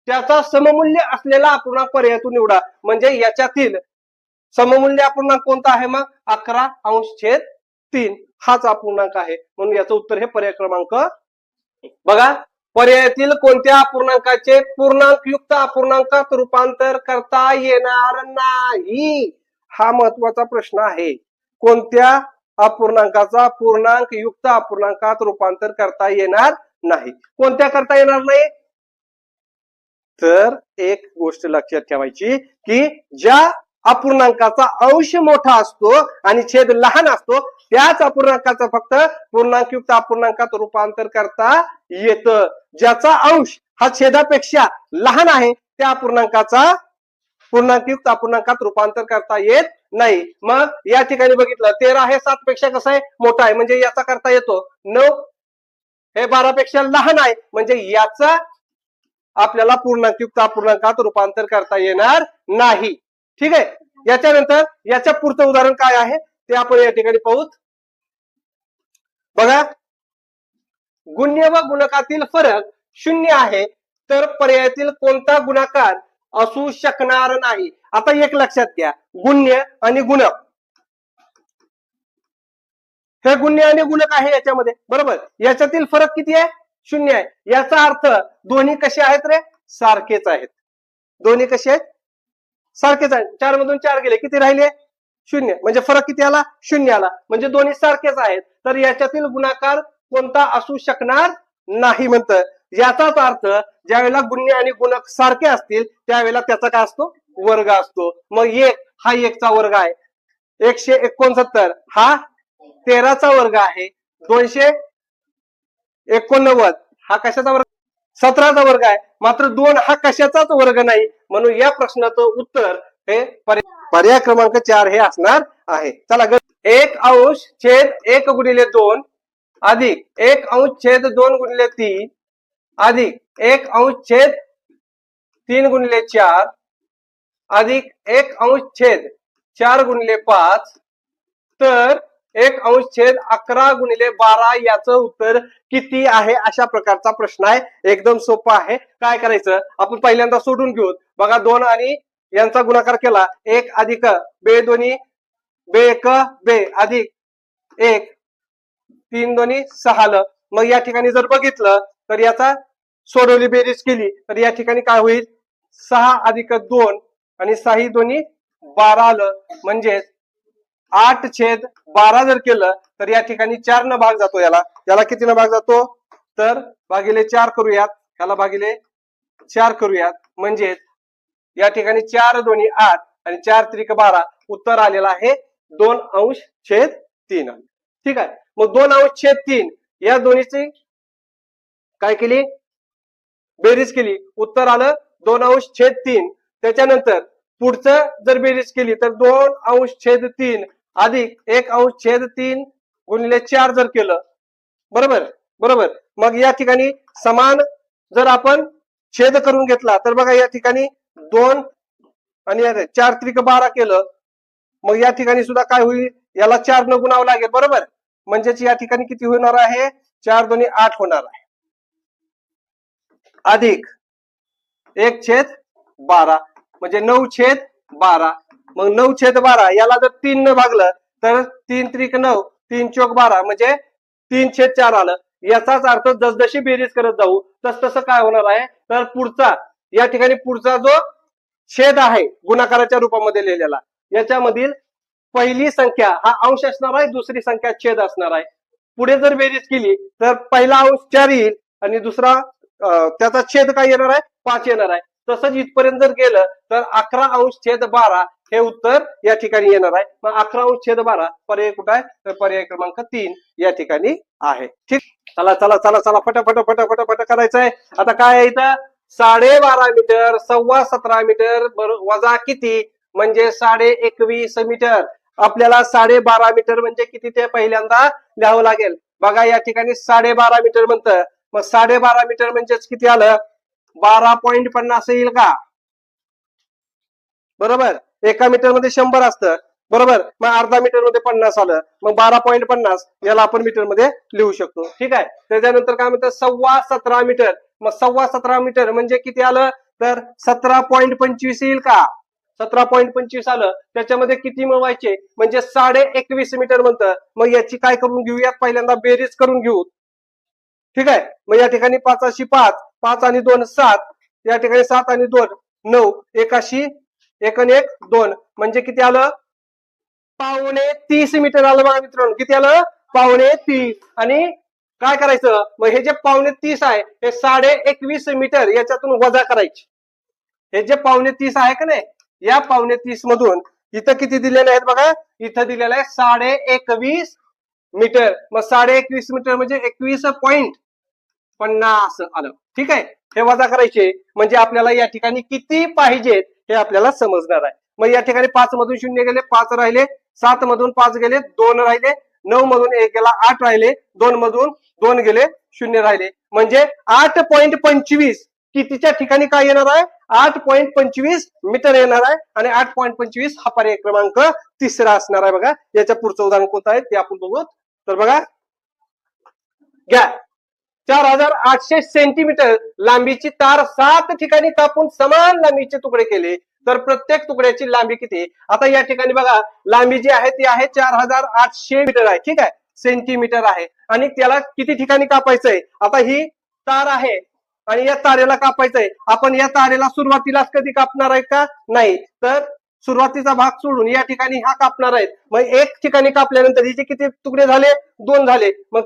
त्याचा सममूल्य असलेला अपूर्णांक पर्यायातून निवडा. म्हणजे याच्यातील सममूल्य अपूर्णांक कोणता आहे मग 11/3 हाच अपूर्णांक आहे. म्हणून याचं उत्तर हे पर्याय क्रमांक. बघा, पर्यायातील कोणत्या अपूर्णांकाचे पूर्णांकयुक्त अपूर्णांकात रूपांतर करता येणार नाही, हा महत्वाचा प्रश्न आहे. कोणत्या अपूर्णांकाचा पूर्णांकयुक्त अपूर्णांकात रूपांतर करता येणार नाही? कोणत्या करता येणार नाही? तर एक गोष्ट लक्षात ठेवायची की ज्या अपूर्णांकाचा अंश मोठा असतो आणि छेद लहान असतो त्याच अपूर्णांकाचं फक्त पूर्णांकयुक्त अपूर्णांकात रूपांतर करता येतं. ज्याचा अंश हा छेदापेक्षा लहान आहे त्या अपूर्णांकाचा पूर्णांकयुक्त अपूर्णांकात रूपांतर करता येत नाही. मग या ठिकाणी बघितलं 13 हे 7 पेक्षा कसं आहे मोठा आहे, म्हणजे याचा करता येतो. 9 हे 12 पेक्षा लहान आहे, म्हणजे याचा आपल्याला पूर्णांकयुक्त अपूर्णांकात रूपांतर करता येणार नाही. ठीक आहे. याच्यानंतर याच्या पुढचं उदाहरण काय आहे ते आपण या ठिकाणी पाहूत. बघा, गुण्य व गुणकातील फरक 0 आहे तर पर्यायातील कोणता गुणाकार असू शकणार नाही. आता एक लक्षात घ्या, गुण्य आणि गुणक हे गुण्य आणि गुणक आहे याच्यामध्ये, बरोबर. याच्यातील फरक किती आहे 0 आहे. याचा अर्थ दोन्ही कसे आहेत रे सारखेच आहेत. दोन्ही कसे आहेत सारखेच आहेत. 4 मधून 4 गेले, किती राहिले 0, म्हणजे फरक किती आला 0 आला, म्हणजे दोन्ही सारखेच आहेत. तर याच्यातील गुणाकार कोणता असू शकणार नाही म्हणतं. याचाच अर्थ ज्यावेळेला गुण्य आणि गुणक सारखे असतील त्यावेळेला त्याचा काय असतो वर्ग असतो. मग 1 हा 1 चा वर्ग आहे, 169 हा 13 चा वर्ग आहे, 289 हा कशाचा वर्ग 17 चा वर्ग आहे. मात्र 2 हा कशाचाच वर्ग नाही. म्हणून या प्रश्नाचं उत्तर हे पर्याय क्रमांक 4 हे असणार आहे. चला, 1/1 अधिक 1/2 अधिक 1/3 अधिक 1/4 तर 1/11 याचं उत्तर किती आहे अशा प्रकारचा प्रश्न आहे. एकदम सोपा आहे. काय करायचं आपण पहिल्यांदा सोडून घेऊ. बघा, 2 आणि यांचा गुणाकार केला 1 अधिक बे दोन्ही बे 1 बे अधिक 1 3 दोन्ही 6. मग या ठिकाणी जर बघितलं तर याचा सोडवली बेरीज केली तर या ठिकाणी काय होईल 6 अधिक 2 आणि 6 दोन्ही 12 आलं, म्हणजे 8/12 जर केलं तर या ठिकाणी 4 न भाग जातो. याला किती न भाग जातो तर भागिले 4 करूयात, याला भागिले 4 करूयात, म्हणजे या ठिकाणी 4 दोन्ही 8 आणि 4 त्रिक 12 उत्तर आलेलं आहे 2/3. ठीक आहे. मग 2/3 या दोन्हीची काय केली बेरीज केली, उत्तर आलं 2/3. त्याच्यानंतर पुढचं जर बेरीज केली तर 2/3 अधिक 1/3 गुणिले 4 जर केलं, बरोबर. मग या ठिकाणी समान जर आपण छेद करून घेतला तर बघा या ठिकाणी 2 आणि 4 त्रिक 12 केलं, मग या ठिकाणी सुद्धा काय होईल याला 4 न गुणावं लागेल, बरोबर. म्हणजेच या ठिकाणी किती होणार आहे 4 दोन्ही 8 होणार आहे, अधिक 1/12 म्हणजे 9/12. मग 9/12 याला जर 3 न भागलं तर 3 त्रिक 9 3 चौक 12 म्हणजे 3/4 आलं. याचाच अर्थ जसजशी बेरीज करत जाऊ तसं काय होणार आहे तर पुढचा या ठिकाणी पुढचा जो छेद आहे गुणाकाराच्या रूपामध्ये लिहिलेला याच्यामधील पहिली संख्या हा अंश असणार आहे, दुसरी संख्या छेद असणार आहे. पुढे जर बेरीज केली तर पहिला अंश 4 येईल आणि दुसरा त्याचा छेद काय येणार आहे 5 येणार आहे. तसंच इथपर्यंत जर गेलं तर 11 अंश छेद 12 हे उत्तर या ठिकाणी येणार आहे. मग 11 अंश छेद 12 पर्याय कुठं आहे? तर पर्याय क्रमांक 3 या ठिकाणी आहे. ठीक, चला चला चला चला फटाफट फटाफट फट करायचंय. आता काय आहे इथं? 12.5 मीटर, 17.25 मीटर वजा किती म्हणजे 21.5 मीटर. आपल्याला 12.5 मीटर म्हणजे किती ते पहिल्यांदा लिहावं लागेल. बघा या ठिकाणी 12.5 मीटर म्हणतं, मग 12.5 मीटर म्हणजेच किती आलं? 12.50 येईल का? बरोबर, एका मीटर मध्ये 100 असतं. बरोबर, मग अर्धा मीटर मध्ये 50 आलं, मग 12.50 याला आपण मीटर मध्ये लिहू शकतो. ठीक आहे. त्याच्यानंतर काय म्हणतं? 17.25 मीटर. मग 17.25 मीटर म्हणजे किती आलं? तर 17.25 येईल का? 17.25 आलं. त्याच्यामध्ये किती मिळवायचे म्हणजे 21.5 मीटर म्हणतं. मग याची काय करून घेऊयात? पहिल्यांदा बेरीज करून घेऊ. ठीक आहे. मग या ठिकाणी 5 5 आणि 2 7, या ठिकाणी 7 आणि 2 9, 1 आणि 1 2 म्हणजे किती आलं? 2.35 मीटर आलं. बघा मित्रांनो, किती आलं? 2.35. आणि काय करायचं? मग हे जे 2.35 आहे हे 21.5 मीटर याच्यातून वजा करायचे. हे जे 2.35 आहे का नाही, या 2.35 मधून इथं किती दिलेले आहेत बघा? इथं दिलेलं आहे 21.5 मीटर. मग 21.5 मीटर म्हणजे 21.50 आलं. ठीक आहे. हे वजा करायचे म्हणजे आपल्याला या ठिकाणी किती पाहिजेत हे आपल्याला समजणार आहे. मग या ठिकाणी 5 मधून 0 गेले, 5 राहिले. 7 मधून 5 गेले, 2 राहिले. 9 मधून 1 गेला, 8 राहिले. 2 मधून 2 गेले, 0 राहिले. म्हणजे 8.25 कितीच्या ठिकाणी काय येणार आहे? 8.25 मीटर येणार आहे. आणि 8.25 हा पर्याय क्रमांक तिसरा असणार आहे. बघा याच्या पुढचं उदाहरण कोणतं आहे ते आपण बघू. तर बघा घ्या, 4800 सेंटीमीटर लांबीची तार 7 ठिकाणी कापून समान लांबीचे तुकडे केले तर प्रत्येक तुकड्याची लांबी किती? आता या ठिकाणी बघा लांबी जी आहे ती आहे 4800 मीटर आहे. ठीक आहे, सेंटीमीटर आहे. आणि त्याला किती ठिकाणी कापायचंय? आता ही तार आहे आणि या तारेला कापायचंय. आपण या तारेला सुरुवातीलाच कधी कापणार आहे का? नाही. तर सुरुवातीचा भाग सोडून या ठिकाणी हा कापणार आहे. मग एक ठिकाणी कापल्यानंतर हिचे किती तुकडे झाले? 2 झाले. मग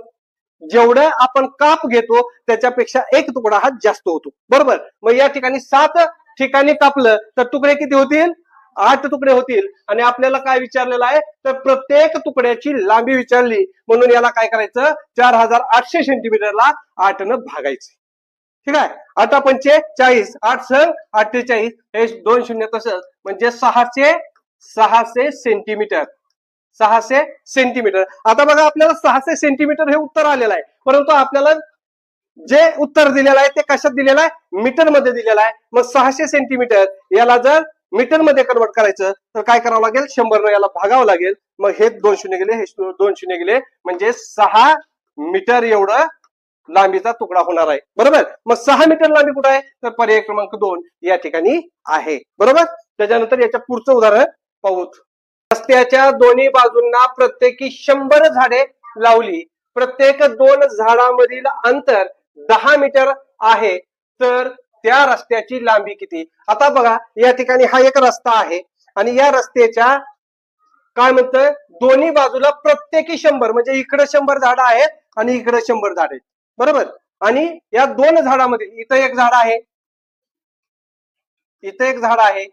जेवढं आपण काप घेतो त्याच्यापेक्षा एक तुकडा हा जास्त होतो. बरोबर, मग या ठिकाणी 7 ठिकाणी कापलं तर तुकडे किती होतील? 8 तुकडे होतील. आणि आपल्याला काय विचारलेलं आहे? तर प्रत्येक तुकड्याची लांबी विचारली, म्हणून याला काय करायचं? 4800 सेंटीमीटरला 8 न भागायचं. ठीक आहे. 8 पंचे 40, 8 सर 48, हे 2 शून्य तसंच म्हणजे 600 सेंटीमीटर. 600 सेंटीमीटर. आता बघा आपल्याला 600 सेंटीमीटर हे उत्तर आलेलं आहे, परंतु आपल्याला जे उत्तर दिलेलं आहे ते कशात दिलेलं आहे? मीटर मध्ये दिलेलं आहे. मग 600 सेंटीमीटर याला जर मीटर मध्ये कन्वर्ट करायचं तर काय करावं लागेल? 100 न याला भागावं लागेल. मग हे 2 शून्य गेले, हे 2 शून्य गेले, म्हणजे 6 मीटर एवढं लांबीचा तुकडा होणार आहे. बरोबर, मग 6 मीटर लांबी कुठे आहे? तर पर्याय क्रमांक 2 या ठिकाणी आहे. बरोबर, त्याच्यानंतर याच्या पुढचं उदाहरण पाहू. रस्त्याच्या दोन्ही बाजूंना प्रत्येकी 100 झाडे लावली. प्रत्येक 2 झाडांमधील अंतर 10 मीटर आहे, तर त्या रस्त्याची लांबी किती? आता बघा या ठिकाणी हा एक रस्ता आहे आणि या रस्त्याच्या काय म्हणतोय? दोन्ही बाजूला प्रत्येकी 100 म्हणजे इकडे 100 झाडं आहेत आणि इकडे 100 झाड आहेत. बरोबर, आणि या 2 झाडांमध्ये इथं एक झाड आहे, इथं एक झाड आहे,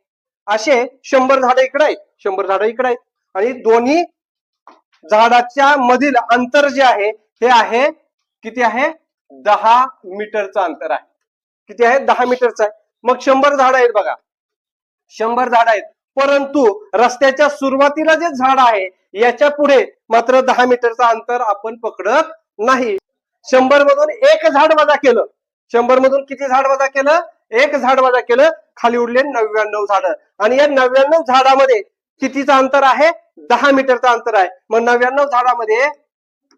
असे 100 झाडं इकडे आहेत, 100 झाडं इकडे आहेत. आणि दोन्ही झाडाच्या मधील अंतर जे आहे हे आहे किती आहे? 10 मीटरचं अंतर आहे. किती आहे? 10 मीटरचं आहे. मग 100 झाड आहेत बघा, 100 झाड आहेत, परंतु रस्त्याच्या सुरुवातीला जे झाड आहे याच्या पुढे मात्र 10 मीटरचं अंतर आपण पकडत नाही. 100 मधून एक झाड वजा केलं, 100 मधून किती झाड वजा केलं? एक झाड वजा केलं, खाली उरले 99 झाडं. आणि या 99 झाडामध्ये कितीचं अंतर आहे? 10 मीटरचं अंतर आहे. मग 99 झाडामध्ये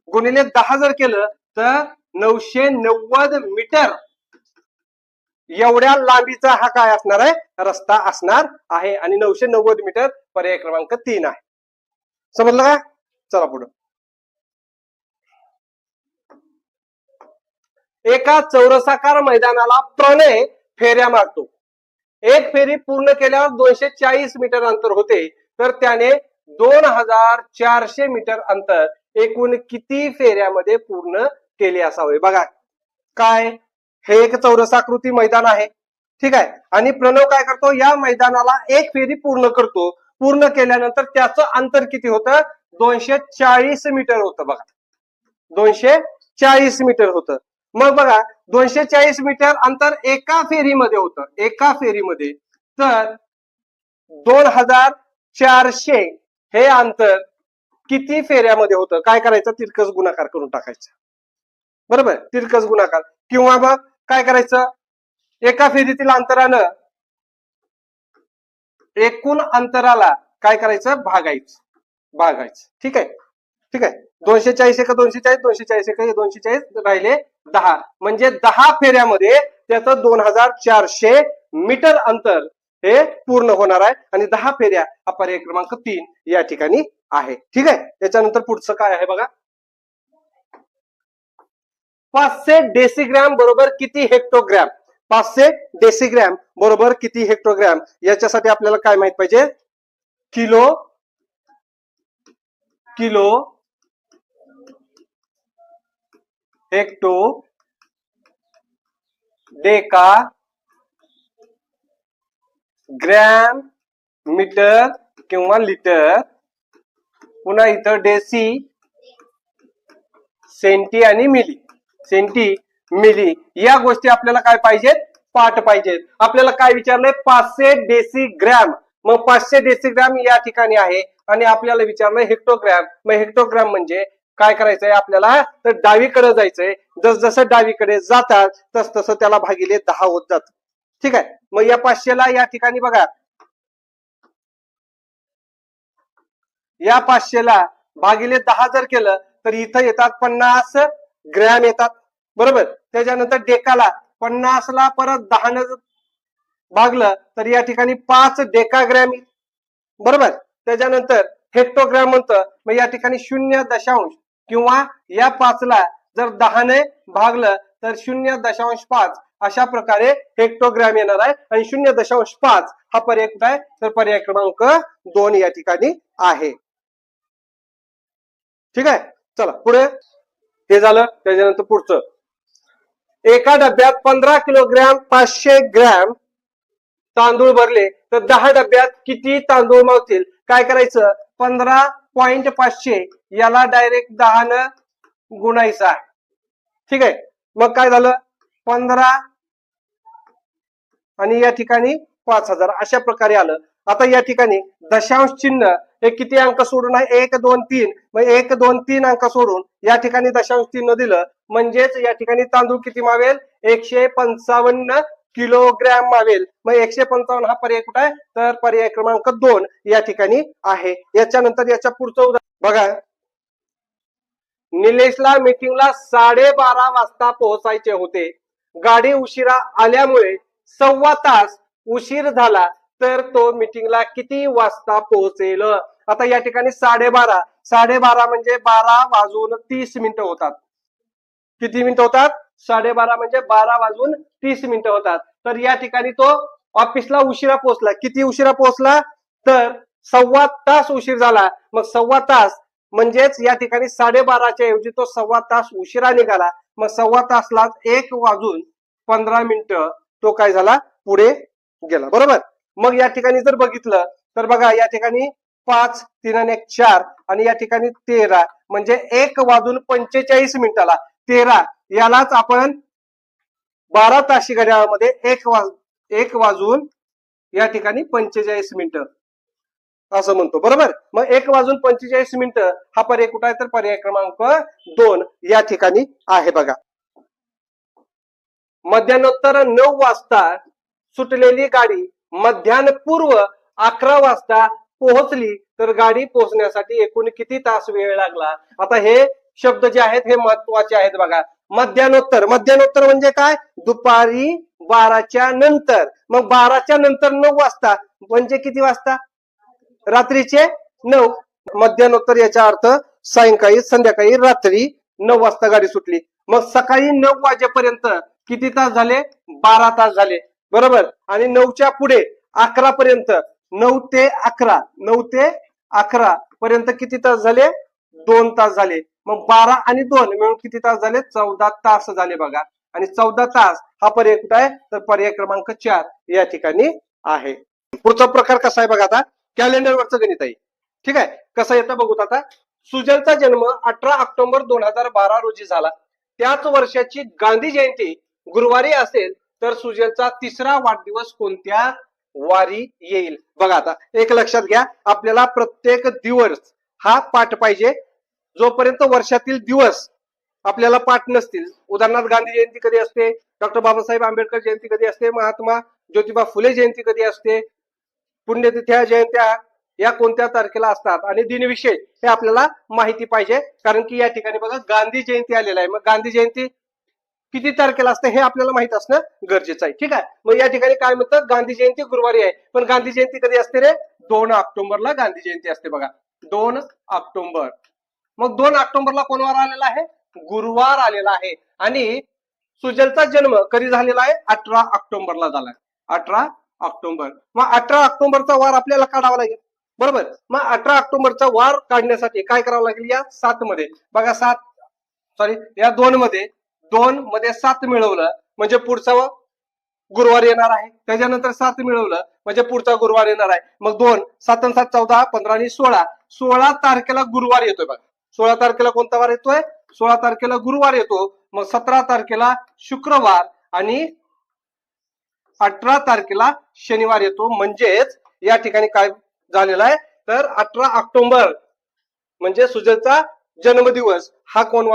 गुणिले 10 जर केलं तर 990 मीटर एवढ्या लांबीचा हा काय असणार आहे? रस्ता असणार आहे. आणि 990 मीटर पर्याय क्रमांक 3 आहे. समजलं का? चला पुढे. एका चौरसाकार मैदानाला प्रणय फेऱ्या मारतो. एक फेरी पूर्ण केल्यावर 240 मीटर अंतर होते, तर त्याने 2400 मीटर अंतर एकूण किती फेऱ्यामध्ये पूर्ण केले असावे? बघा काय, हे एक चौरसाकृती मैदान आहे ठीक आहे. आणि प्रणव काय करतो, या मैदानाला एक फेरी पूर्ण करतो. पूर्ण केल्यानंतर त्याचं अंतर किती होतं, 240 मीटर होतं बघा, 240 मीटर होतं. मग बघा 240 मीटर अंतर एका फेरीमध्ये होतं, एका फेरीमध्ये. तर 2400 हे अंतर किती फेऱ्यामध्ये होतं, काय करायचं, तिरकस गुणाकार करून टाकायचं. बरोबर, तिरकस गुणाकार. किंवा मग काय करायचं, एका फेरीतील अंतरानं एकूण अंतराला काय करायचं, भागायचं. ठीक आहे, ठीक आहे. 240 एका 240, 240 एका 240 राहिले 10, म्हणजे 10 फेऱ्यामध्ये त्याचं 2400 मीटर अंतर हे पूर्ण होणार आहे. आणि 10 फेऱ्या हा पर्याय क्रमांक 3 या ठिकाणी आहे. ठीक आहे. त्याच्यानंतर पुढचं काय आहे बघा, 500 डेसिग्रॅम बरोबर किती हेक्टोग्रॅम, 500 डेसिग्रॅम बरोबर किती हेक्टोग्रॅम. याच्यासाठी आपल्याला काय माहित पाहिजे, kilo hecto deca gram metre किंवा लिटर, पुन्हा इथं डेसी, सेंटी आणि मिली, सेंटी मिली, या गोष्टी आपल्याला काय पाहिजेत, पाठ पाहिजेत. आपल्याला काय विचारलंय, 500 डेसिग्रॅम. मग 500 डेसिग्रॅम या ठिकाणी आहे आणि आपल्याला विचारलंय हेक्टोग्रॅम. मग हेक्टोग्रॅम म्हणजे काय करायचंय आपल्याला, तर डावीकडे जायचंय. जसं डावीकडे जातात तस तसं त्याला भागिले 10 होत जात. ठीक आहे. मग या 500 ला या ठिकाणी बघा, या 500 ला भागिले 10 जर केलं तर इथं येतात 50 ग्रॅम येतात. बरोबर. त्याच्यानंतर डेकाला 50 ला परत 10 न भागलं तर या ठिकाणी 5 डेकाग्रॅम. बरोबर. त्याच्यानंतर हेक्टोग्रॅम म्हणतं, मग या ठिकाणी 0 किंवा या 5 ला जर 10 ने भागलं तर 0.5 अशा प्रकारे हेक्टोग्रॅम येणार आहे. आणि 0.5 हा पर्याय कुठे आहे, तर पर्याय क्रमांक 2 या ठिकाणी आहे. ठीक आहे. चला पुढे, हे झालं. त्याच्यानंतर पुढचं, एका डब्यात 15 किलोग्रॅम 500 ग्रॅम तांदूळ भरले तर 10 डब्यात किती तांदूळ मावतील. काय करायचं, 15.500 याला डायरेक्ट 10 न गुणायचं आहे. ठीक आहे. मग काय झालं, 15 आणि या ठिकाणी 5000 अशा प्रकारे आलं. आता या ठिकाणी दशांश चिन्ह हे किती अंक सोडून आहे, 1 2 3. मग 1 2 3 अंक सोडून या ठिकाणी दशांश चिन्ह दिलं म्हणजेच या ठिकाणी तांदूळ किती मावेल, 155 किलोग्रॅम मावेल. मग 155 हा पर्याय कुठे आहे, तर पर्याय क्रमांक 2 या ठिकाणी आहे. याच्यानंतर याच्या पुढचं उदाहरण बघा, निलेशला मीटिंगला 12:30 वाजता पोहोचायचे होते. गाडी उशिरा आल्यामुळे 1.25 तास उशीर झाला तर तो मीटिंगला किती वाजता पोहोचेल. आता या ठिकाणी 12:30 म्हणजे 12:30 होतात. किती मिनिटं होतात, 12:30 म्हणजे 12:30 होतात. तर या ठिकाणी तो ऑफिसला उशिरा पोहोचला. किती उशिरा पोहोचला, तर 1.25 तास उशीर झाला. मग 1.25 तास म्हणजेच या ठिकाणी 12:30च्या ऐवजी तो 1.25 तास उशिरा निघाला. मग 1.25 तासला 1:15 तो काय झाला, पुढे गेला. बरोबर. मग या ठिकाणी जर बघितलं तर बघा, या ठिकाणी 5 3 आणि 1 4 आणि या ठिकाणी 13 म्हणजे 1:45 13 यालाच आपण 12 ताशी घड्याळामध्ये 1 या ठिकाणी 45 असं म्हणतो. बरोबर. मग 1:45 हा पर्याय कुठे आहे, तर पर्याय क्रमांक 2 या ठिकाणी आहे. बघा, मध्यान्नोत्तर 9 वाजता सुटलेली गाडी मध्यान्हपूर्व 11 वाजता पोहोचली तर गाडी पोहोचण्यासाठी एकूण किती तास वेळ लागला. आता हे शब्द जे आहेत हे महत्वाचे आहेत. बघा, मध्यान्नोत्तर म्हणजे काय, दुपारी 12च्या नंतर. मग 12च्या नंतर 9 वाजता म्हणजे किती वाजता, रात्रीचे 9. मध्यान्नोत्तर याचा अर्थ संध्याकाळी रात्री 9 वाजता गाडी सुटली. मग सकाळी 9 वाजेपर्यंत किती तास झाले, 12 तास झाले. बरोबर. आणि 9च्या पुढे 11 पर्यंत, 9 ते 11 पर्यंत किती तास झाले, 2 तास झाले. मग 12 आणि 2 मिळून किती तास झाले, 14 तास झाले. बघा, आणि 14 तास हा पर्याय कुठे आहे तर पर्याय क्रमांक 4 या ठिकाणी आहे. पुढचा प्रकार कसा आहे बघा आता कॅलेंडरवरचं गणित आहे. ठीक आहे कसं येतं बघूत आता. सुजलचा जन्म 18 ऑक्टोबर 2012 रोजी झाला. त्याच वर्षाची गांधी जयंती गुरुवारी असेल तर सुजलचा तिसरा वाढदिवस कोणत्या वारी येईल. बघा आता एक लक्षात घ्या आपल्याला प्रत्येक दिवस हा पाठ पाहिजे. जोपर्यंत वर्षातील दिवस आपल्याला पाठ नसतील, उदाहरणार्थ गांधी जयंती कधी असते, डॉक्टर बाबासाहेब आंबेडकर जयंती कधी असते, महात्मा ज्योतिबा फुले जयंती कधी असते, पुण्यतिथ्या जयंत्या या कोणत्या तारखेला असतात आणि दिनविषय हे आपल्याला माहिती पाहिजे. कारण की या ठिकाणी बघा गांधी जयंती आलेला आहे. मग गांधी जयंती किती तारखेला असते हे आपल्याला माहित असणं गरजेचं आहे. ठीक आहे मग या ठिकाणी काय म्हणतात गांधी जयंती गुरुवारी आहे. पण गांधी जयंती कधी असते रे 2 ऑक्टोबरला गांधी जयंती असते बघा 2 ऑक्टोबर. मग 2 ऑक्टोबरला कोण वार आलेला आहे गुरुवार आलेला आहे. आणि सुजलचा जन्म कधी झालेला आहे 18 ऑक्टोबरला झालाय 18 ऑक्टोबर. मग 18 ऑक्टोबरचा वार आपल्याला काढावा लागेल बरोबर. मग 18 ऑक्टोबरचा वार काढण्यासाठी काय करावं लागेल या 7 मध्ये बघा 7 सॉरी या 2 मध्ये 2 मध्ये 7 मिळवलं म्हणजे पुढचा गुरुवार येणार आहे. त्याच्यानंतर 7 मिळवलं म्हणजे पुढचा गुरुवार येणार आहे. मग 2 7 आणि 7 14 15 आणि 16 तारखेला गुरुवार येतोय बघा. 16 तारखेला कोणता वार येतोय 16 तारखेला गुरुवार येतो. मग 17 तारखेला शुक्रवार आणि 18 तारखेला शनिवार येतो. म्हणजेच या ठिकाणी काय झालेला आहे तर 18 ऑक्टोबर म्हणजे सुजलचा जन्मदिवस हा कोण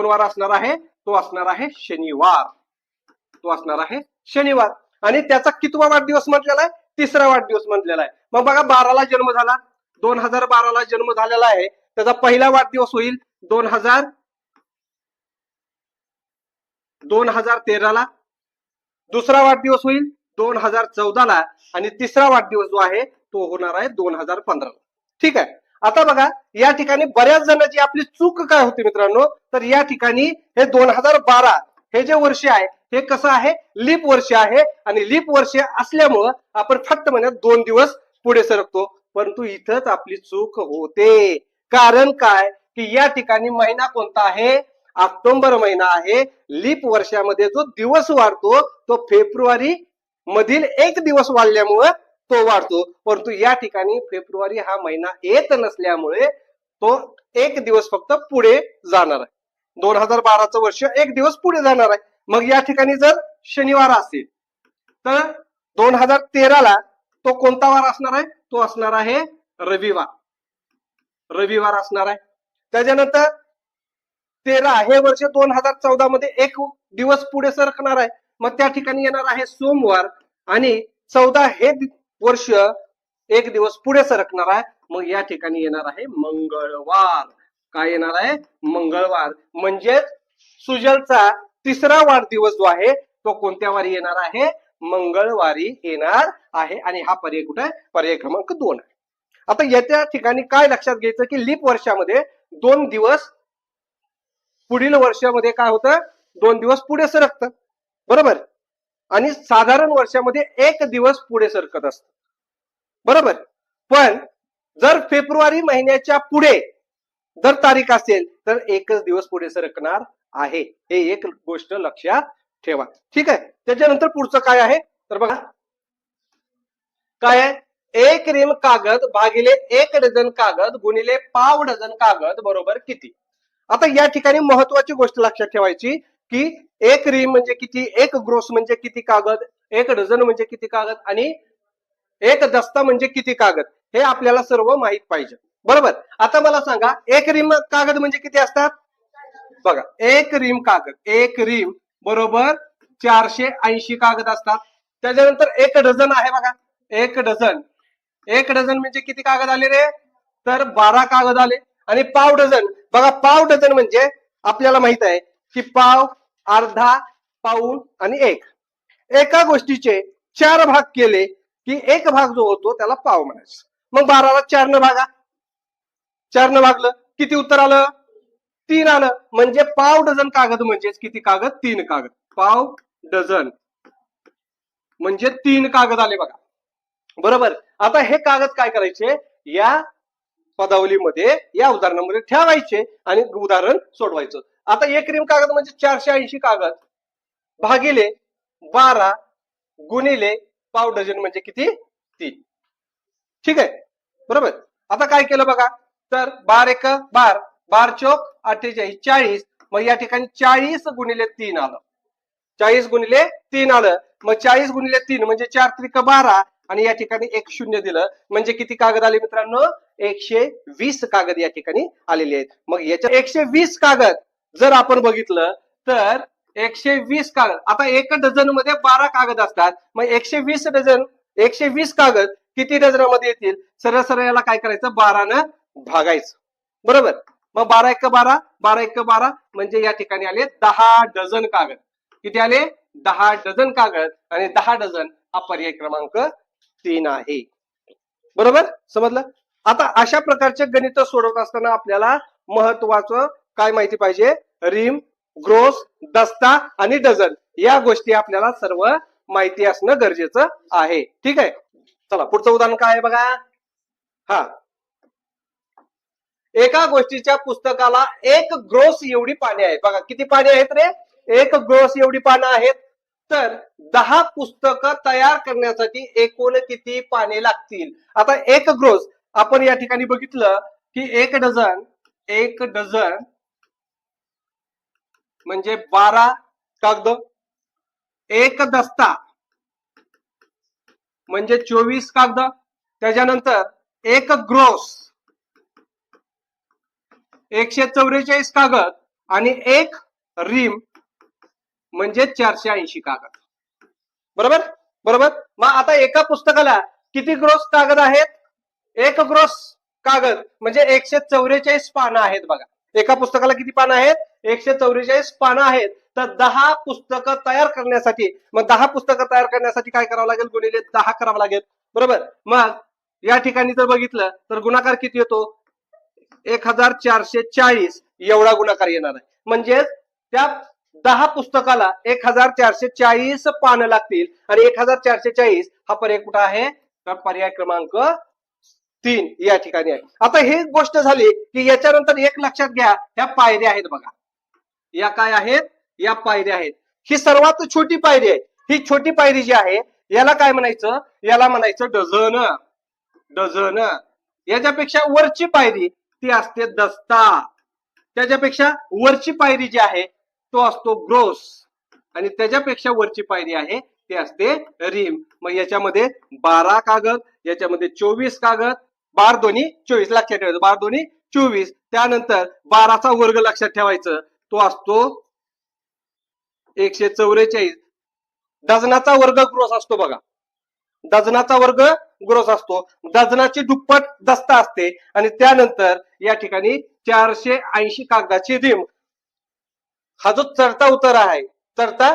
वार असणार आहे तो असणार आहे शनिवार. तो असणार आहे शनिवार. आणि त्याचा कितवा वाढदिवस म्हटलेला आहे तिसरा वाढदिवस म्हटलेला आहे. मग बघा 12ला जन्म झाला 2012ला जन्म झालेला आहे. त्याचा पहिला वाढदिवस होईल 2013ला, दुसरा वाढदिवस होईल 2014ला आणि तिसरा वाढदिवस जो आहे तो होणार आहे 2015ला. ठीक आहे आता बघा या ठिकाणी बऱ्याच जणांची आपली चूक काय होती मित्रांनो तर या ठिकाणी हे 2012 हे जे वर्ष आहे हे कसं आहे लीप वर्ष आहे. आणि लीप वर्ष असल्यामुळं आपण फक्त म्हणत 2 दिवस पुढे सरकतो. परंतु इथंच आपली चूक होते. कारण काय की या ठिकाणी महिना कोणता आहे ऑक्टोबर महिना आहे. लीप वर्षामध्ये जो दिवस वाढतो तो फेब्रुवारी मधील एक दिवस वाढल्यामुळे तो वाढतो. परंतु या ठिकाणी फेब्रुवारी हा महिना येत नसल्यामुळे तो एक दिवस फक्त पुढे जाणार आहे. 2012चं वर्ष एक दिवस पुढे जाणार आहे. मग या ठिकाणी जर शनिवार असेल तर 2013ला तो कोणता वार असणार आहे तो असणार आहे रविवार. रविवार असणार आहे. त्याच्यानंतर 13 हे वर्ष 2014 मध्ये एक दिवस पुढे सरकणार आहे. मग त्या ठिकाणी येणार आहे सोमवार. आणि 14 हे वर्ष एक दिवस पुढे सरकणार आहे. मग या ठिकाणी येणार आहे मंगळवार. काय येणार आहे मंगळवार. म्हणजे सुजलचा तिसरा वाढदिवस जो आहे तो कोणत्या वारी येणार आहे मंगळवारी येणार आहे. आणि हा पर्याय कुठे आहे पर्याय क्रमांक 2 आहे. आता याच्या ठिकाणी काय लक्षात घ्यायचं की लीप वर्षामध्ये 2 दिवस पुढील वर्षामध्ये काय होतं 2 दिवस पुढे सरकतं बरोबर. आणि साधारण वर्षामध्ये एक दिवस पुढे सरकत असत बरोबर. पण जर फेब्रुवारी महिन्याच्या पुढे जर तारीख असेल तर एकच दिवस पुढे सरकणार आहे. हे एक गोष्ट लक्षात ठेवा. ठीक आहे त्याच्यानंतर पुढचं काय आहे तर बघा काय आहे 1 रिम कागद भागिले 1 डझन कागद गुणिले पाव डझन कागद बरोबर किती. आता या ठिकाणी महत्वाची गोष्ट लक्षात ठेवायची की 1 रिम म्हणजे किती, 1 ग्रोस म्हणजे किती कागद, 1 डझन म्हणजे किती कागद आणि 1 दस्ता म्हणजे किती कागद हे आपल्याला सर्व माहित पाहिजे बरोबर. आता मला सांगा 1 रिम कागद म्हणजे किती असतात बघा 1 रिम कागद 1 रिम बरोबर 480 कागद असतात. त्याच्यानंतर 1 डझन आहे बघा 1 डझन 1 डझन म्हणजे किती कागद आले रे तर 12 कागद आले. आणि पाव डझन बघा पाव डझन म्हणजे आपल्याला माहित आहे की पाव अर्धा पाऊण आणि 1 एका गोष्टीचे 4 भाग केले की 1 भाग जो होतो त्याला पाव म्हणायचं. मग 12ला 4 न भागा 4 न भागलं किती उत्तर आलं 3 आलं. म्हणजे पाव डझन कागद म्हणजेच किती कागद 3 कागद. पाव डझन म्हणजे 3 कागद आले बघा बरोबर. आता हे कागद काय करायचे या पदावलीमध्ये या उदाहरणामध्ये ठेवायचे आणि उदाहरण सोडवायचं. आता 1 रिम कागद म्हणजे 480 कागद भागिले 12 गुणिले पाव डझन म्हणजे किती 3. ठीक आहे, बरोबर. आता काय केलं बघा, तर 12 एक 12, 12 चौक 48, 40. मग या ठिकाणी 40 गुणिले 3 आलं, 40 गुणिले 3 आलं. मग 40 गुणिले 3 म्हणजे 4 त्रिक 12 आणि या ठिकाणी एक शून्य दिलं म्हणजे किती कागद आले मित्रांनो, 120 कागद या ठिकाणी आलेले आहेत. मग याच्या 120 कागद जर आपण बघितलं तर 120 कागद, आता एक डझन मध्ये 12 कागद असतात, मग 120 डझन, 120 कागद किती डझनामध्ये येतील, सरळ सरळ याला काय करायचं 12 न भागायचं, बरोबर. मग 12 एक 12, 12 एक 12 म्हणजे या ठिकाणी आले 10 डझन कागद. किती आले 10 डझन कागद आणि 10 डझन हा पर्याय क्रमांक 3 आहे, बरोबर समजलं. आता अशा प्रकारचे गणित सोडवत असताना आपल्याला महत्वाचं काय माहिती पाहिजे, रिम, ग्रोस, दस्ता आणि डझन या गोष्टी आपल्याला सर्व माहिती असणं गरजेचं आहे. ठीक आहे, चला पुढचं उदाहरण काय आहे बघा. हा, एका गोष्टीच्या पुस्तकाला एक ग्रोस एवढी पाने आहेत. बघा किती पाने आहेत रे, एक ग्रोस एवढी पानं आहेत. तर 10 पुस्तकं तयार करण्यासाठी एकूण किती पाने लागतील. आता एक ग्रोस आपण या ठिकाणी बघितलं की एक डझन म्हणजे 12 कागद, एक दस्ता म्हणजे 24 कागद, त्याच्यानंतर एक ग्रोस 144 कागद आणि एक रिम म्हणजे 480 कागद, बरोबर बरोबर. मग आता एका पुस्तकाला किती ग्रोस कागद आहेत, एक ग्रोस कागद म्हणजे 144 पानं आहेत. बघा एका पुस्तकाला किती पानं आहेत, 144 पानं आहेत. तर 10 पुस्तकं तयार करण्यासाठी, मग 10 पुस्तकं तयार करण्यासाठी काय करावं लागेल, गुणिले 10 करावं लागेल, बरोबर. मग या ठिकाणी जर बघितलं तर गुणाकार किती येतो, 1440 एवढा गुणाकार येणार आहे. म्हणजे त्या 10 पुस्तकाला 1440 पानं लागतील आणि 1440 हा पर्याय कुठं आहे, तर पर्याय क्रमांक 3 या ठिकाणी आहे. आता ही गोष्ट झाली की याच्यानंतर एक लक्षात घ्या, ह्या पायऱ्या आहेत बघा, या काय आहेत, या पायऱ्या आहेत. ही सर्वात छोटी पायरी आहे. ही छोटी पायरी जी आहे याला काय म्हणायचं, याला म्हणायचं डझन. डझन याच्यापेक्षा वरची पायरी ती असते दस्ता, त्याच्यापेक्षा वरची पायरी जी आहे तो असतो ग्रोस आणि त्याच्यापेक्षा वरची पायरी आहे ती असते रिम. मग याच्यामध्ये 12 कागद, याच्यामध्ये 24 कागद, 12 दोन्ही 24 लक्षात ठेवायचं, 12 दोन्ही 24. त्यानंतर 12चा वर्ग लक्षात ठेवायचं, तो असतो 144. डझनाचा वर्ग ग्रोस असतो बघा, डझनाचा वर्ग ग्रोस असतो, डझनाची दुप्पट दस्ता असते आणि त्यानंतर या ठिकाणी 480 कागदाची रिम. हा जो चढता उतार आहे, चढता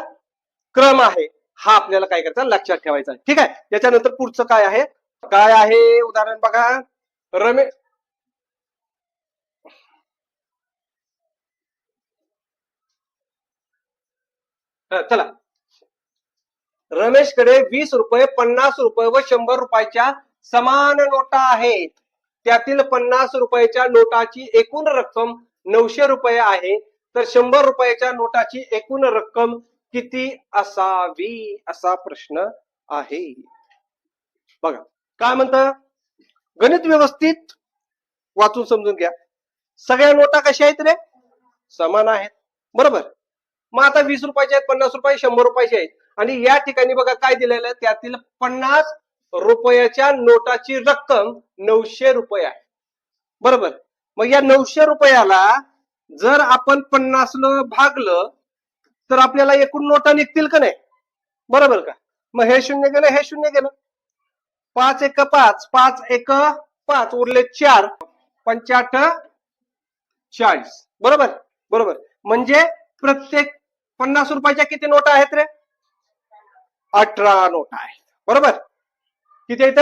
क्रम आहे, हा आपल्याला काय करायचा लक्षात ठेवायचा. ठीक आहे, याच्यानंतर पुढचं काय आहे, काय आहे उदाहरण बघा. रमेश, चला, रमेशकडे 20 रुपये, 50 रुपये व 100 रुपयाच्या समान नोटा आहेत. त्यातील 50 रुपयाच्या नोटाची एकूण रक्कम 900 रुपये आहे, तर 100 रुपयाच्या नोटाची एकूण रक्कम किती असावी, असा प्रश्न आहे. बघा काय म्हणतं, गणित व्यवस्थित वाचून समजून घ्या. सगळ्या नोटा कशा आहेत रे, समान आहेत, बरोबर. मग आता 20 रुपयाचे आहेत, 50 रुपये, 100 रुपयाचे आहेत आणि या ठिकाणी बघा काय दिलेलं आहे, त्यातील 50 रुपयाच्या नोटाची रक्कम 900 रुपये आहे, बरोबर. मग या 900 रुपयाला जर आपण 50 न भागलं तर आपल्याला एकूण नोटा निघतील का नाही, बरोबर का. मग हे शून्य गेलं, हे शून्य गेलं, 5 एक 5, 5 एक 5, उरले 4, 5 40, बरोबर बरोबर. म्हणजे प्रत्येक 50 रुपयाच्या किती नोटा आहेत रे, 18 नोटा आहेत, बरोबर. किती आहेत,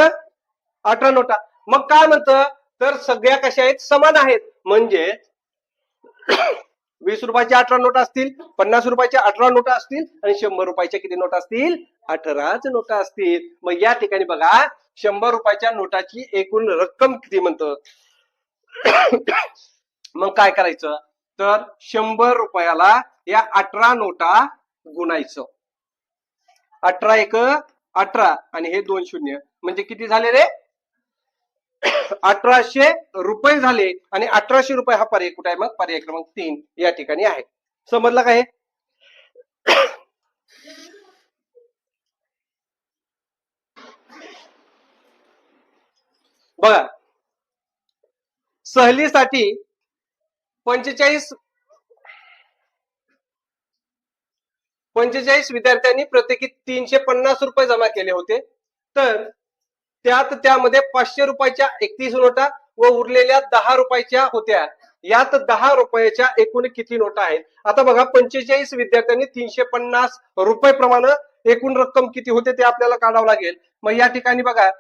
18 नोटा. मग काय म्हणतं, तर सगळ्या कशा आहेत, समान आहेत. म्हणजे 20 रुपयाच्या 18 नोटा असतील, 50 रुपयाच्या 18 नोटा असतील आणि 100 रुपयाच्या किती नोटा असतील, 18च नोटा असतील. मग या ठिकाणी बघा 100 रुपयाच्या नोटाची एकूण रक्कम किती म्हणतं. मग काय करायचं, तर 100 रुपयाला या 18 नोटा गुणायचं, 18 एक 18 आणि हे 2 शून्य म्हणजे किती झाले रे? 1800 रुपये झाले आणि 1800 रुपये हा पर्याय कुठे आहे? मग पर्याय क्रमांक 3 या ठिकाणी आहे. समजलं का हे? बघा, सहलीसाठी 45 विद्यार्थ्यांनी प्रत्येकी 350 रुपये जमा केले होते. तर त्यामध्ये 500 रुपयाच्या 31 नोटा व उरलेल्या 10 रुपयाच्या होत्या. यात 10 रुपयाच्या एकूण किती नोटा आहेत? आता बघा, 45 विद्यार्थ्यांनी 350 रुपये प्रमाणे एकूण रक्कम किती होते ते आपल्याला काढावं लागेल. मग या ठिकाणी बघा,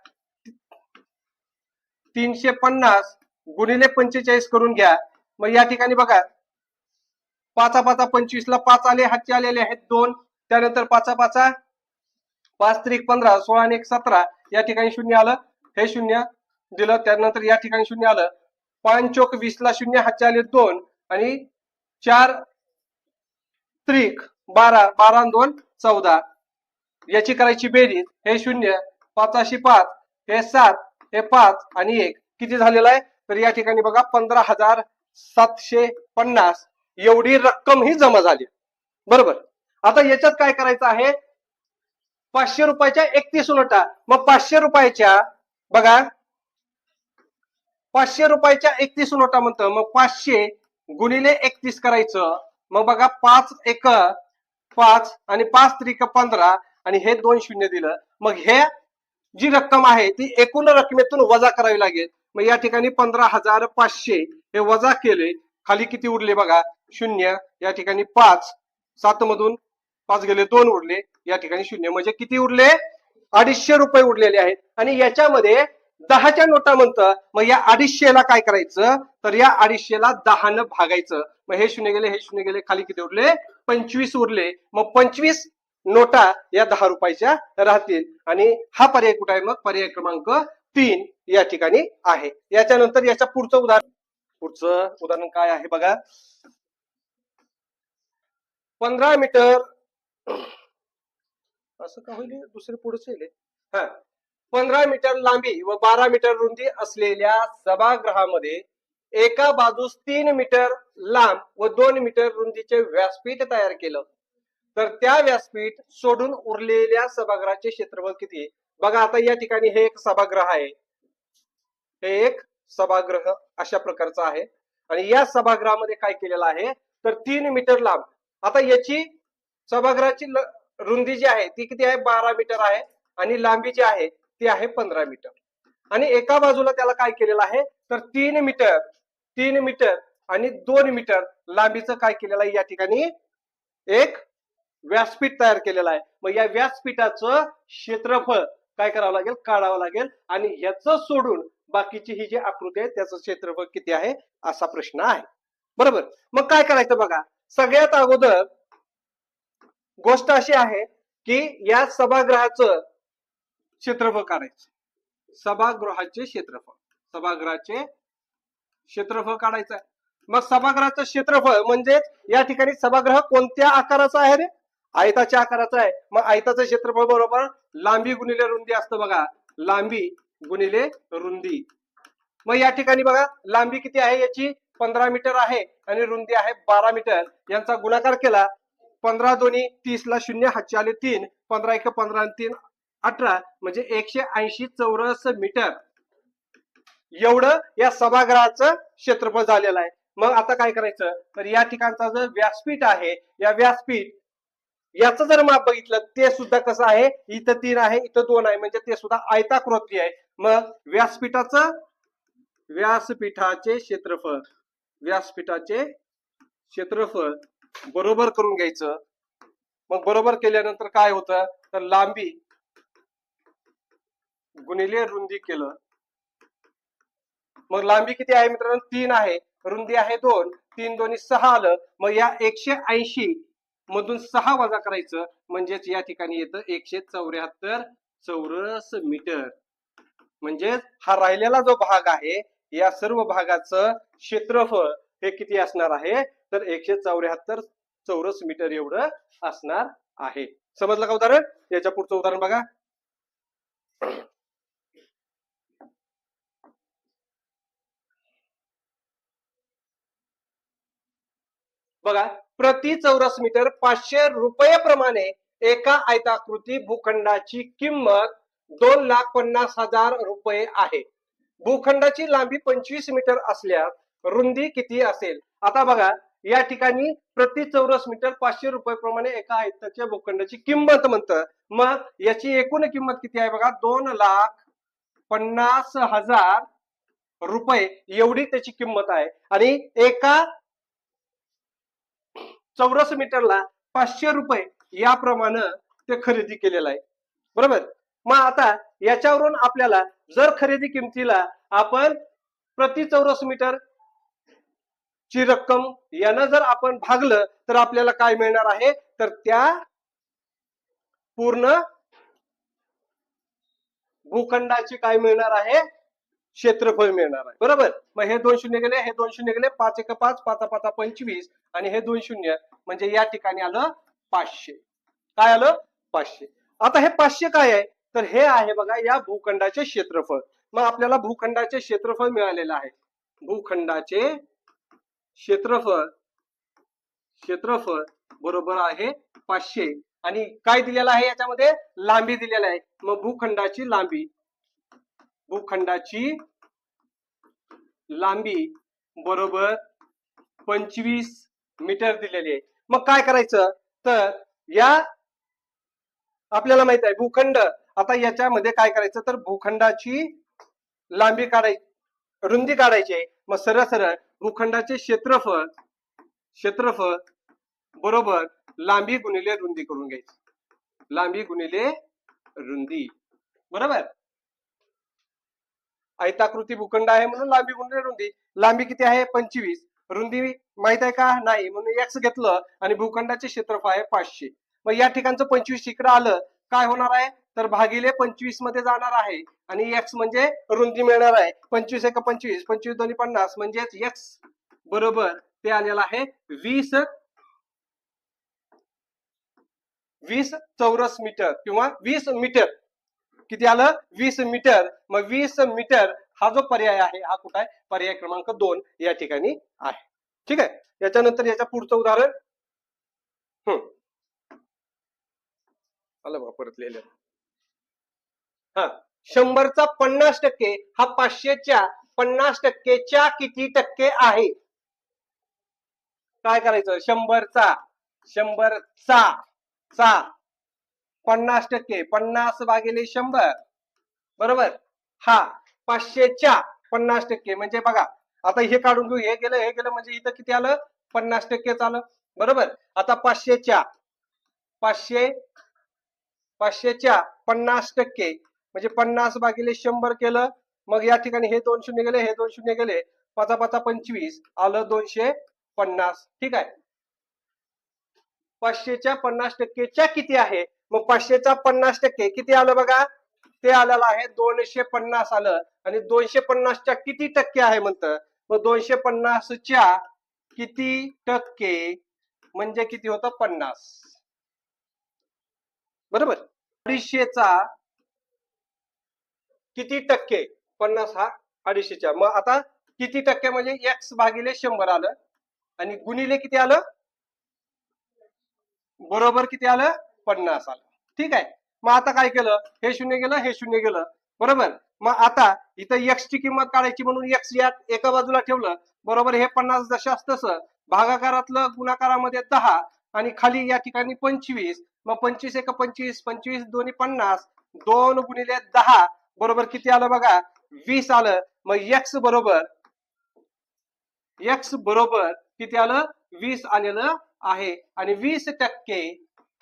350 गुणिले 45 करून घ्या. मग या ठिकाणी बघा, 5 5 25 ला 5 आले, हातचे आलेले आहेत 2. त्यानंतर 5 5 5 3 15 16 आणि 1 17 या ठिकाणी शून्य आलं, हे शून्य दिलं. त्यानंतर या ठिकाणी शून्य आलं, 5 चोक 20 ला शून्य, हातचे आले 2 आणि 4 त्रिक 12 12 आणि 2 14 याची करायची बेरीज, हे शून्य 5 5 हे 7 हे 5 आणि 1 किती झालेलं आहे? तर या ठिकाणी बघा 15,750 एवढी रक्कम ही जमा झाली. बरोबर. आता याच्यात काय करायचं आहे? 500 रुपयाच्या 31 नोटा. मग 500 रुपयाच्या बघा, 500 रुपयाच्या 31 नोटा म्हणतं. मग 500 गुणिले 31 करायचं. मग बघा, 5 1 5 आणि 5 त्रिक 15 आणि हे 2 शून्य दिलं. मग हे जी रक्कम आहे ती एकूण रकमेतून वजा करावी लागेल. मग या ठिकाणी 15,500 हे वजा केले, खाली किती उरले बघा? शून्य. या ठिकाणी 5 7 मधून 5 गेले, 2 उरले, या ठिकाणी शून्य म्हणजे किती उरले? 250 रुपये उरलेले आहेत. आणि याच्यामध्ये 10च्या नोटा म्हणतं. मग या 250 ला काय करायचं? तर या 250 ला 10 न भागायचं. मग हे शून्य गेले, हे शून्य गेले, खाली किती उरले? 25 उरले. मग 25 नोटा या 10 रुपयाच्या राहतील. आणि हा पर्याय कुठे आहे? मग पर्याय क्रमांक 3 या ठिकाणी आहे. याच्यानंतर याच्या पुढचं उदाहरण काय आहे बघा. 15 मीटर असं का होईल? दुसरे पुढेच येईल. हा, 15 मीटर लांबी व 12 मीटर रुंदी असलेल्या सभागृहामध्ये एका बाजूस 3 मीटर लांब व 2 मीटर रुंदीचे व्यासपीठ तयार केलं. तर त्या व्यासपीठ सोडून उरलेल्या सभागृहाचे क्षेत्रफळ किती? बघा, आता या ठिकाणी हे एक सभागृह आहे, हे एक सभागृह अशा प्रकारचं आहे. आणि या सभागृहामध्ये काय केलेलं आहे? तर 3 मीटर लांब. आता याची सभागृहाची रुंदी जी आहे ती किती आहे? 12 मीटर आहे आणि लांबी जी आहे ती आहे 15 मीटर. आणि एका बाजूला त्याला काय केलेलं आहे? तर 3 मीटर आणि 2 मीटर लांबीचं काय केलेलं आहे? या ठिकाणी एक व्यासपीठ तयार केलेलं आहे. मग या व्यासपीठाचं क्षेत्रफळ काय करावं लागेल? काढावं लागेल. आणि ह्याचं सोडून बाकीची ही जी आकृती आहे त्याचं क्षेत्रफळ किती आहे असा प्रश्न आहे. बरोबर. मग काय करायचं बघा, सगळ्यात अगोदर गोष्ट अशी आहे की या सभागृहाचं क्षेत्रफळ काढायचं. सभागृहाचे क्षेत्रफळ काढायचं. मग सभागृहाचं क्षेत्रफळ म्हणजे या ठिकाणी सभागृह कोणत्या आकाराचा आहे रे? आयताच्या आकाराचा आहे. मग आयताचं क्षेत्रफळ बरोबर लांबी गुणिले रुंदी असतं बघा, लांबी गुणिले रुंदी. मग या ठिकाणी बघा, लांबी किती आहे याची? 15 मीटर आहे आणि रुंदी आहे 12 मीटर. यांचा गुणाकार केला, 15 दोन्ही 30 ला शून्य, हातचे आले 3, 15 1 15 आणि 3 18 म्हणजे 180 चौरस मीटर एवढं या सभागृहाचं क्षेत्रफळ झालेलं आहे. मग आता काय करायचं? तर या ठिकाणचा जो व्यासपीठ आहे, या व्यासपीठ याचं जर माप बघितलं ते सुद्धा कसं आहे? इथं 3 आहे, इथं 2 आहे, म्हणजे ते सुद्धा आयताकृती आहे. मग व्यासपीठाचे क्षेत्रफळ बरोबर करून घ्यायचं. मग बरोबर केल्यानंतर काय होतं? तर लांबी गुणिले रुंदी केलं. मग लांबी किती आहे मित्रांनो? 3 आहे, रुंदी आहे 2, 3 दोन्ही 6 आलं. मग या 180 मधून 6 वजा करायचं, म्हणजेच या ठिकाणी येतं 174 चौरस मीटर. म्हणजे हा राहिलेला जो भाग आहे या सर्व भागाचं क्षेत्रफळ हे किती असणार आहे? तर 174 चौरस मीटर एवढं असणार आहे. समजलं का उदाहरण? याच्या पुढचं उदाहरण बघा. बघा, प्रति चौरस मीटर 500 रुपये एका आयताकृती भूखंडाची किंमत 2,50,000 रुपये आहे. भूखंडाची लांबी 25 मीटर असल्यास रुंदी किती असेल? आता बघा, या ठिकाणी प्रति चौरस मीटर 500 रुपये प्रमाणे एका आयताच्या भूखंडाची किंमत म्हणतं. मग याची एकूण किंमत किती आहे बघा, 2,50,000 रुपये एवढी त्याची किंमत आहे. आणि एका चौरस मीटरला 500 रुपये याप्रमाणे ते खरेदी केलेलं आहे. बरोबर. मग आता याच्यावरून आपल्याला जर खरेदी किमतीला आपण प्रति चौरस मीटर ची रक्कम यानं जर आपण भागलं तर आपल्याला काय मिळणार आहे, तर त्या पूर्ण भूखंडाची काय मिळणार आहे, क्षेत्रफळ मिळणार आहे. बरोबर. मग हे 2 शून्य गेले, हे 2 शून्य गेले, 5 एक 5, 5 5 25 आणि हे 2 शून्य म्हणजे या ठिकाणी आलं 500. काय आलं? 500. आता हे 500 काय आहे, तर हे आहे बघा या भूखंडाचे क्षेत्रफळ. मग आपल्याला भूखंडाचे क्षेत्रफळ मिळालेलं आहे. भूखंडाचे क्षेत्रफळ बरोबर आहे 500. आणि काय दिलेलं आहे याच्यामध्ये, लांबी दिलेला आहे. मग भूखंडाची लांबी बरोबर 25 मीटर दिलेली आहे. मग काय करायचं, तर या आपल्याला माहित आहे भूखंड, आता याच्यामध्ये काय करायचं, तर भूखंडाची लांबी काढायची, रुंदी काढायची आहे. मग सरळ सरळ भूखंडाचे क्षेत्रफळ बरोबर लांबी गुणिले रुंदी करून घ्यायची. लांबी गुणिले रुंदी. बरोबर. आयताकृती भूखंड आहे म्हणून लांबी गुणिले रुंदी. लांबी किती आहे, 25. रुंदी माहित आहे का, नाही, म्हणून x घेतलं आणि भूखंडाचे क्षेत्रफळ आहे 500. मग या ठिकाणचं 25 इकडे आलं, काय होणार आहे, तर भागिले 25 मध्ये जाणार आहे आणि x म्हणजे रुंदी मिळणार आहे. 25 एक 25, 25 दोन्ही 50 म्हणजेच x बरोबर ते आलेलं आहे 20 चौरस मीटर किंवा 20 मीटर. किती आलं, 20 मीटर. मग 20 मीटर हा जो पर्याय आहे हा कुठं आहे, पर्याय क्रमांक 2 या ठिकाणी आहे. ठीक आहे. याच्यानंतर याच्या पुढचं उदाहरण आलं बघा, परत लिहिलं. हा, 100चा 50% हा 500च्या 50%च्या किती टक्के आहे? काय करायचं, 100चा 50%, 50 भागिले 100 बरोबर. हा 500च्या 50% म्हणजे बघा, आता हे काढून घेऊ, हे गेलं म्हणजे इथं किती आलं, 50% आलं. बरोबर. आता 500च्या 50% म्हणजे 50 भागिले 100 केलं. मग या ठिकाणी हे 2 शून्य गेले, हे 2 शून्य गेले, 5 5 25 आलं 250. ठीक आहे. 500च्या 50%च्या किती आहे, मग 500चा 50% किती आलं बघा, ते आलेलं आहे 250 आलं. आणि 250च्या किती टक्के आहे म्हणतं, मग 250च्या किती टक्के म्हणजे किती होतं, 50. बरोबर. 250चा किती टक्के, 50 हा 250च्या. मग आता किती टक्के म्हणजे x भागिले 100 आलं आणि गुणिले किती आलं, बरोबर किती आलं, 50 आलं. ठीक आहे. मग आता काय केलं, हे शून्य गेलं, हे शून्य गेलं. बरोबर. मग आता इथं x ची किंमत काढायची म्हणून x यात एका बाजूला ठेवलं. बरोबर. हे 50 जशास तसं भागाकारातलं गुणाकारामध्ये 10 आणि खाली या ठिकाणी 25. मग 25 एक 25, 25 दोन्ही 50, 2 गुणिले 10 बरोबर किती आलं बघा, 20 आलं. मग x बरोबर किती आलं, 20 आलेलं आहे. आणि 20%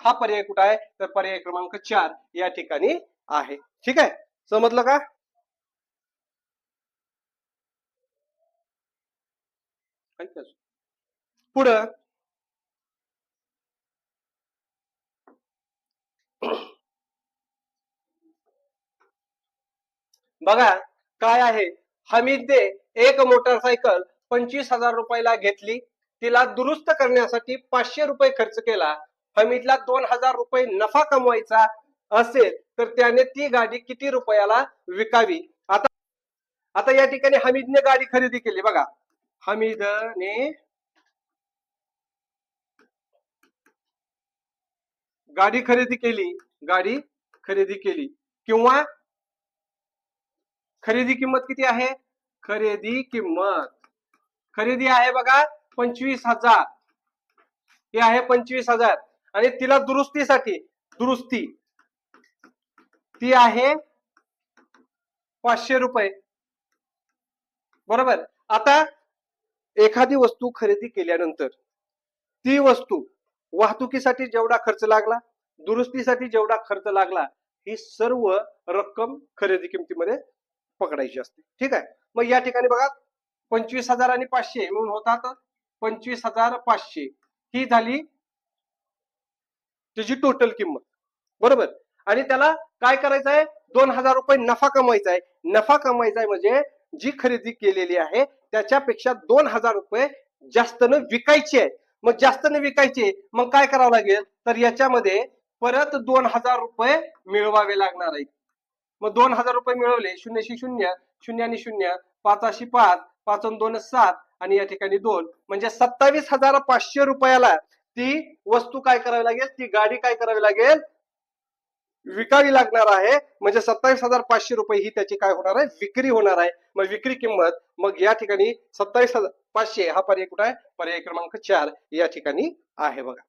हा पर्याय कुठं आहे, तर पर्याय क्रमांक 4 या ठिकाणी आहे. ठीक आहे. समजलं का? पुढं बघा काय आहे, हमीदने एक मोटरसायकल 25,000 रुपयाला घेतली. तिला दुरुस्त करण्यासाठी 500 रुपये खर्च केला. हमीदला 2000 रुपये नफा कमवायचा असेल तर त्याने ती गाडी किती रुपयाला विकावी. आता आता या ठिकाणी हमीदने गाडी खरेदी केली बघा. हमीदने गाडी खरेदी केली किंवा खरेदी किंमत किती आहे. खरेदी आहे बघा 25,000. हे आहे 25,000 आणि तिला दुरुस्ती ती आहे 500 रुपये. बरोबर. आता एखादी वस्तू खरेदी केल्यानंतर ती वस्तू वाहतुकीसाठी जेवढा खर्च लागला, दुरुस्तीसाठी जेवढा खर्च लागला, ही सर्व रक्कम खरेदी किमतीमध्ये पकडायची असते. ठीक आहे. मग या ठिकाणी बघा 25,000 आणि 500 म्हणून होतात 25,500 ही झाली त्याची टोटल किंमत. बरोबर. आणि त्याला काय करायचं आहे. 2,000 रुपये नफा कमवायचा आहे म्हणजे जी खरेदी केलेली आहे त्याच्यापेक्षा 2,000 रुपये जास्तनं विकायची आहे. मग जास्तनं विकायची मग काय करावं लागेल तर याच्यामध्ये परत 2,000 रुपये मिळवावे लागणार आहेत. मग 2,000 रुपये मिळवले 0शी 0 0 आणि 0 5शी 5 5 आणि 2 7 आणि या ठिकाणी 2 म्हणजे 27,500 रुपयाला ती वस्तू काय करावी लागेल. ती गाडी काय करावी लागेल विकावी लागणार आहे. म्हणजे 27,500 रुपये ही त्याची काय होणार आहे विक्री होणार आहे. मग विक्री किंमत मग या ठिकाणी 27,500 हा पर्याय कुठे आहे. पर्याय क्रमांक 4 या ठिकाणी आहे बघा.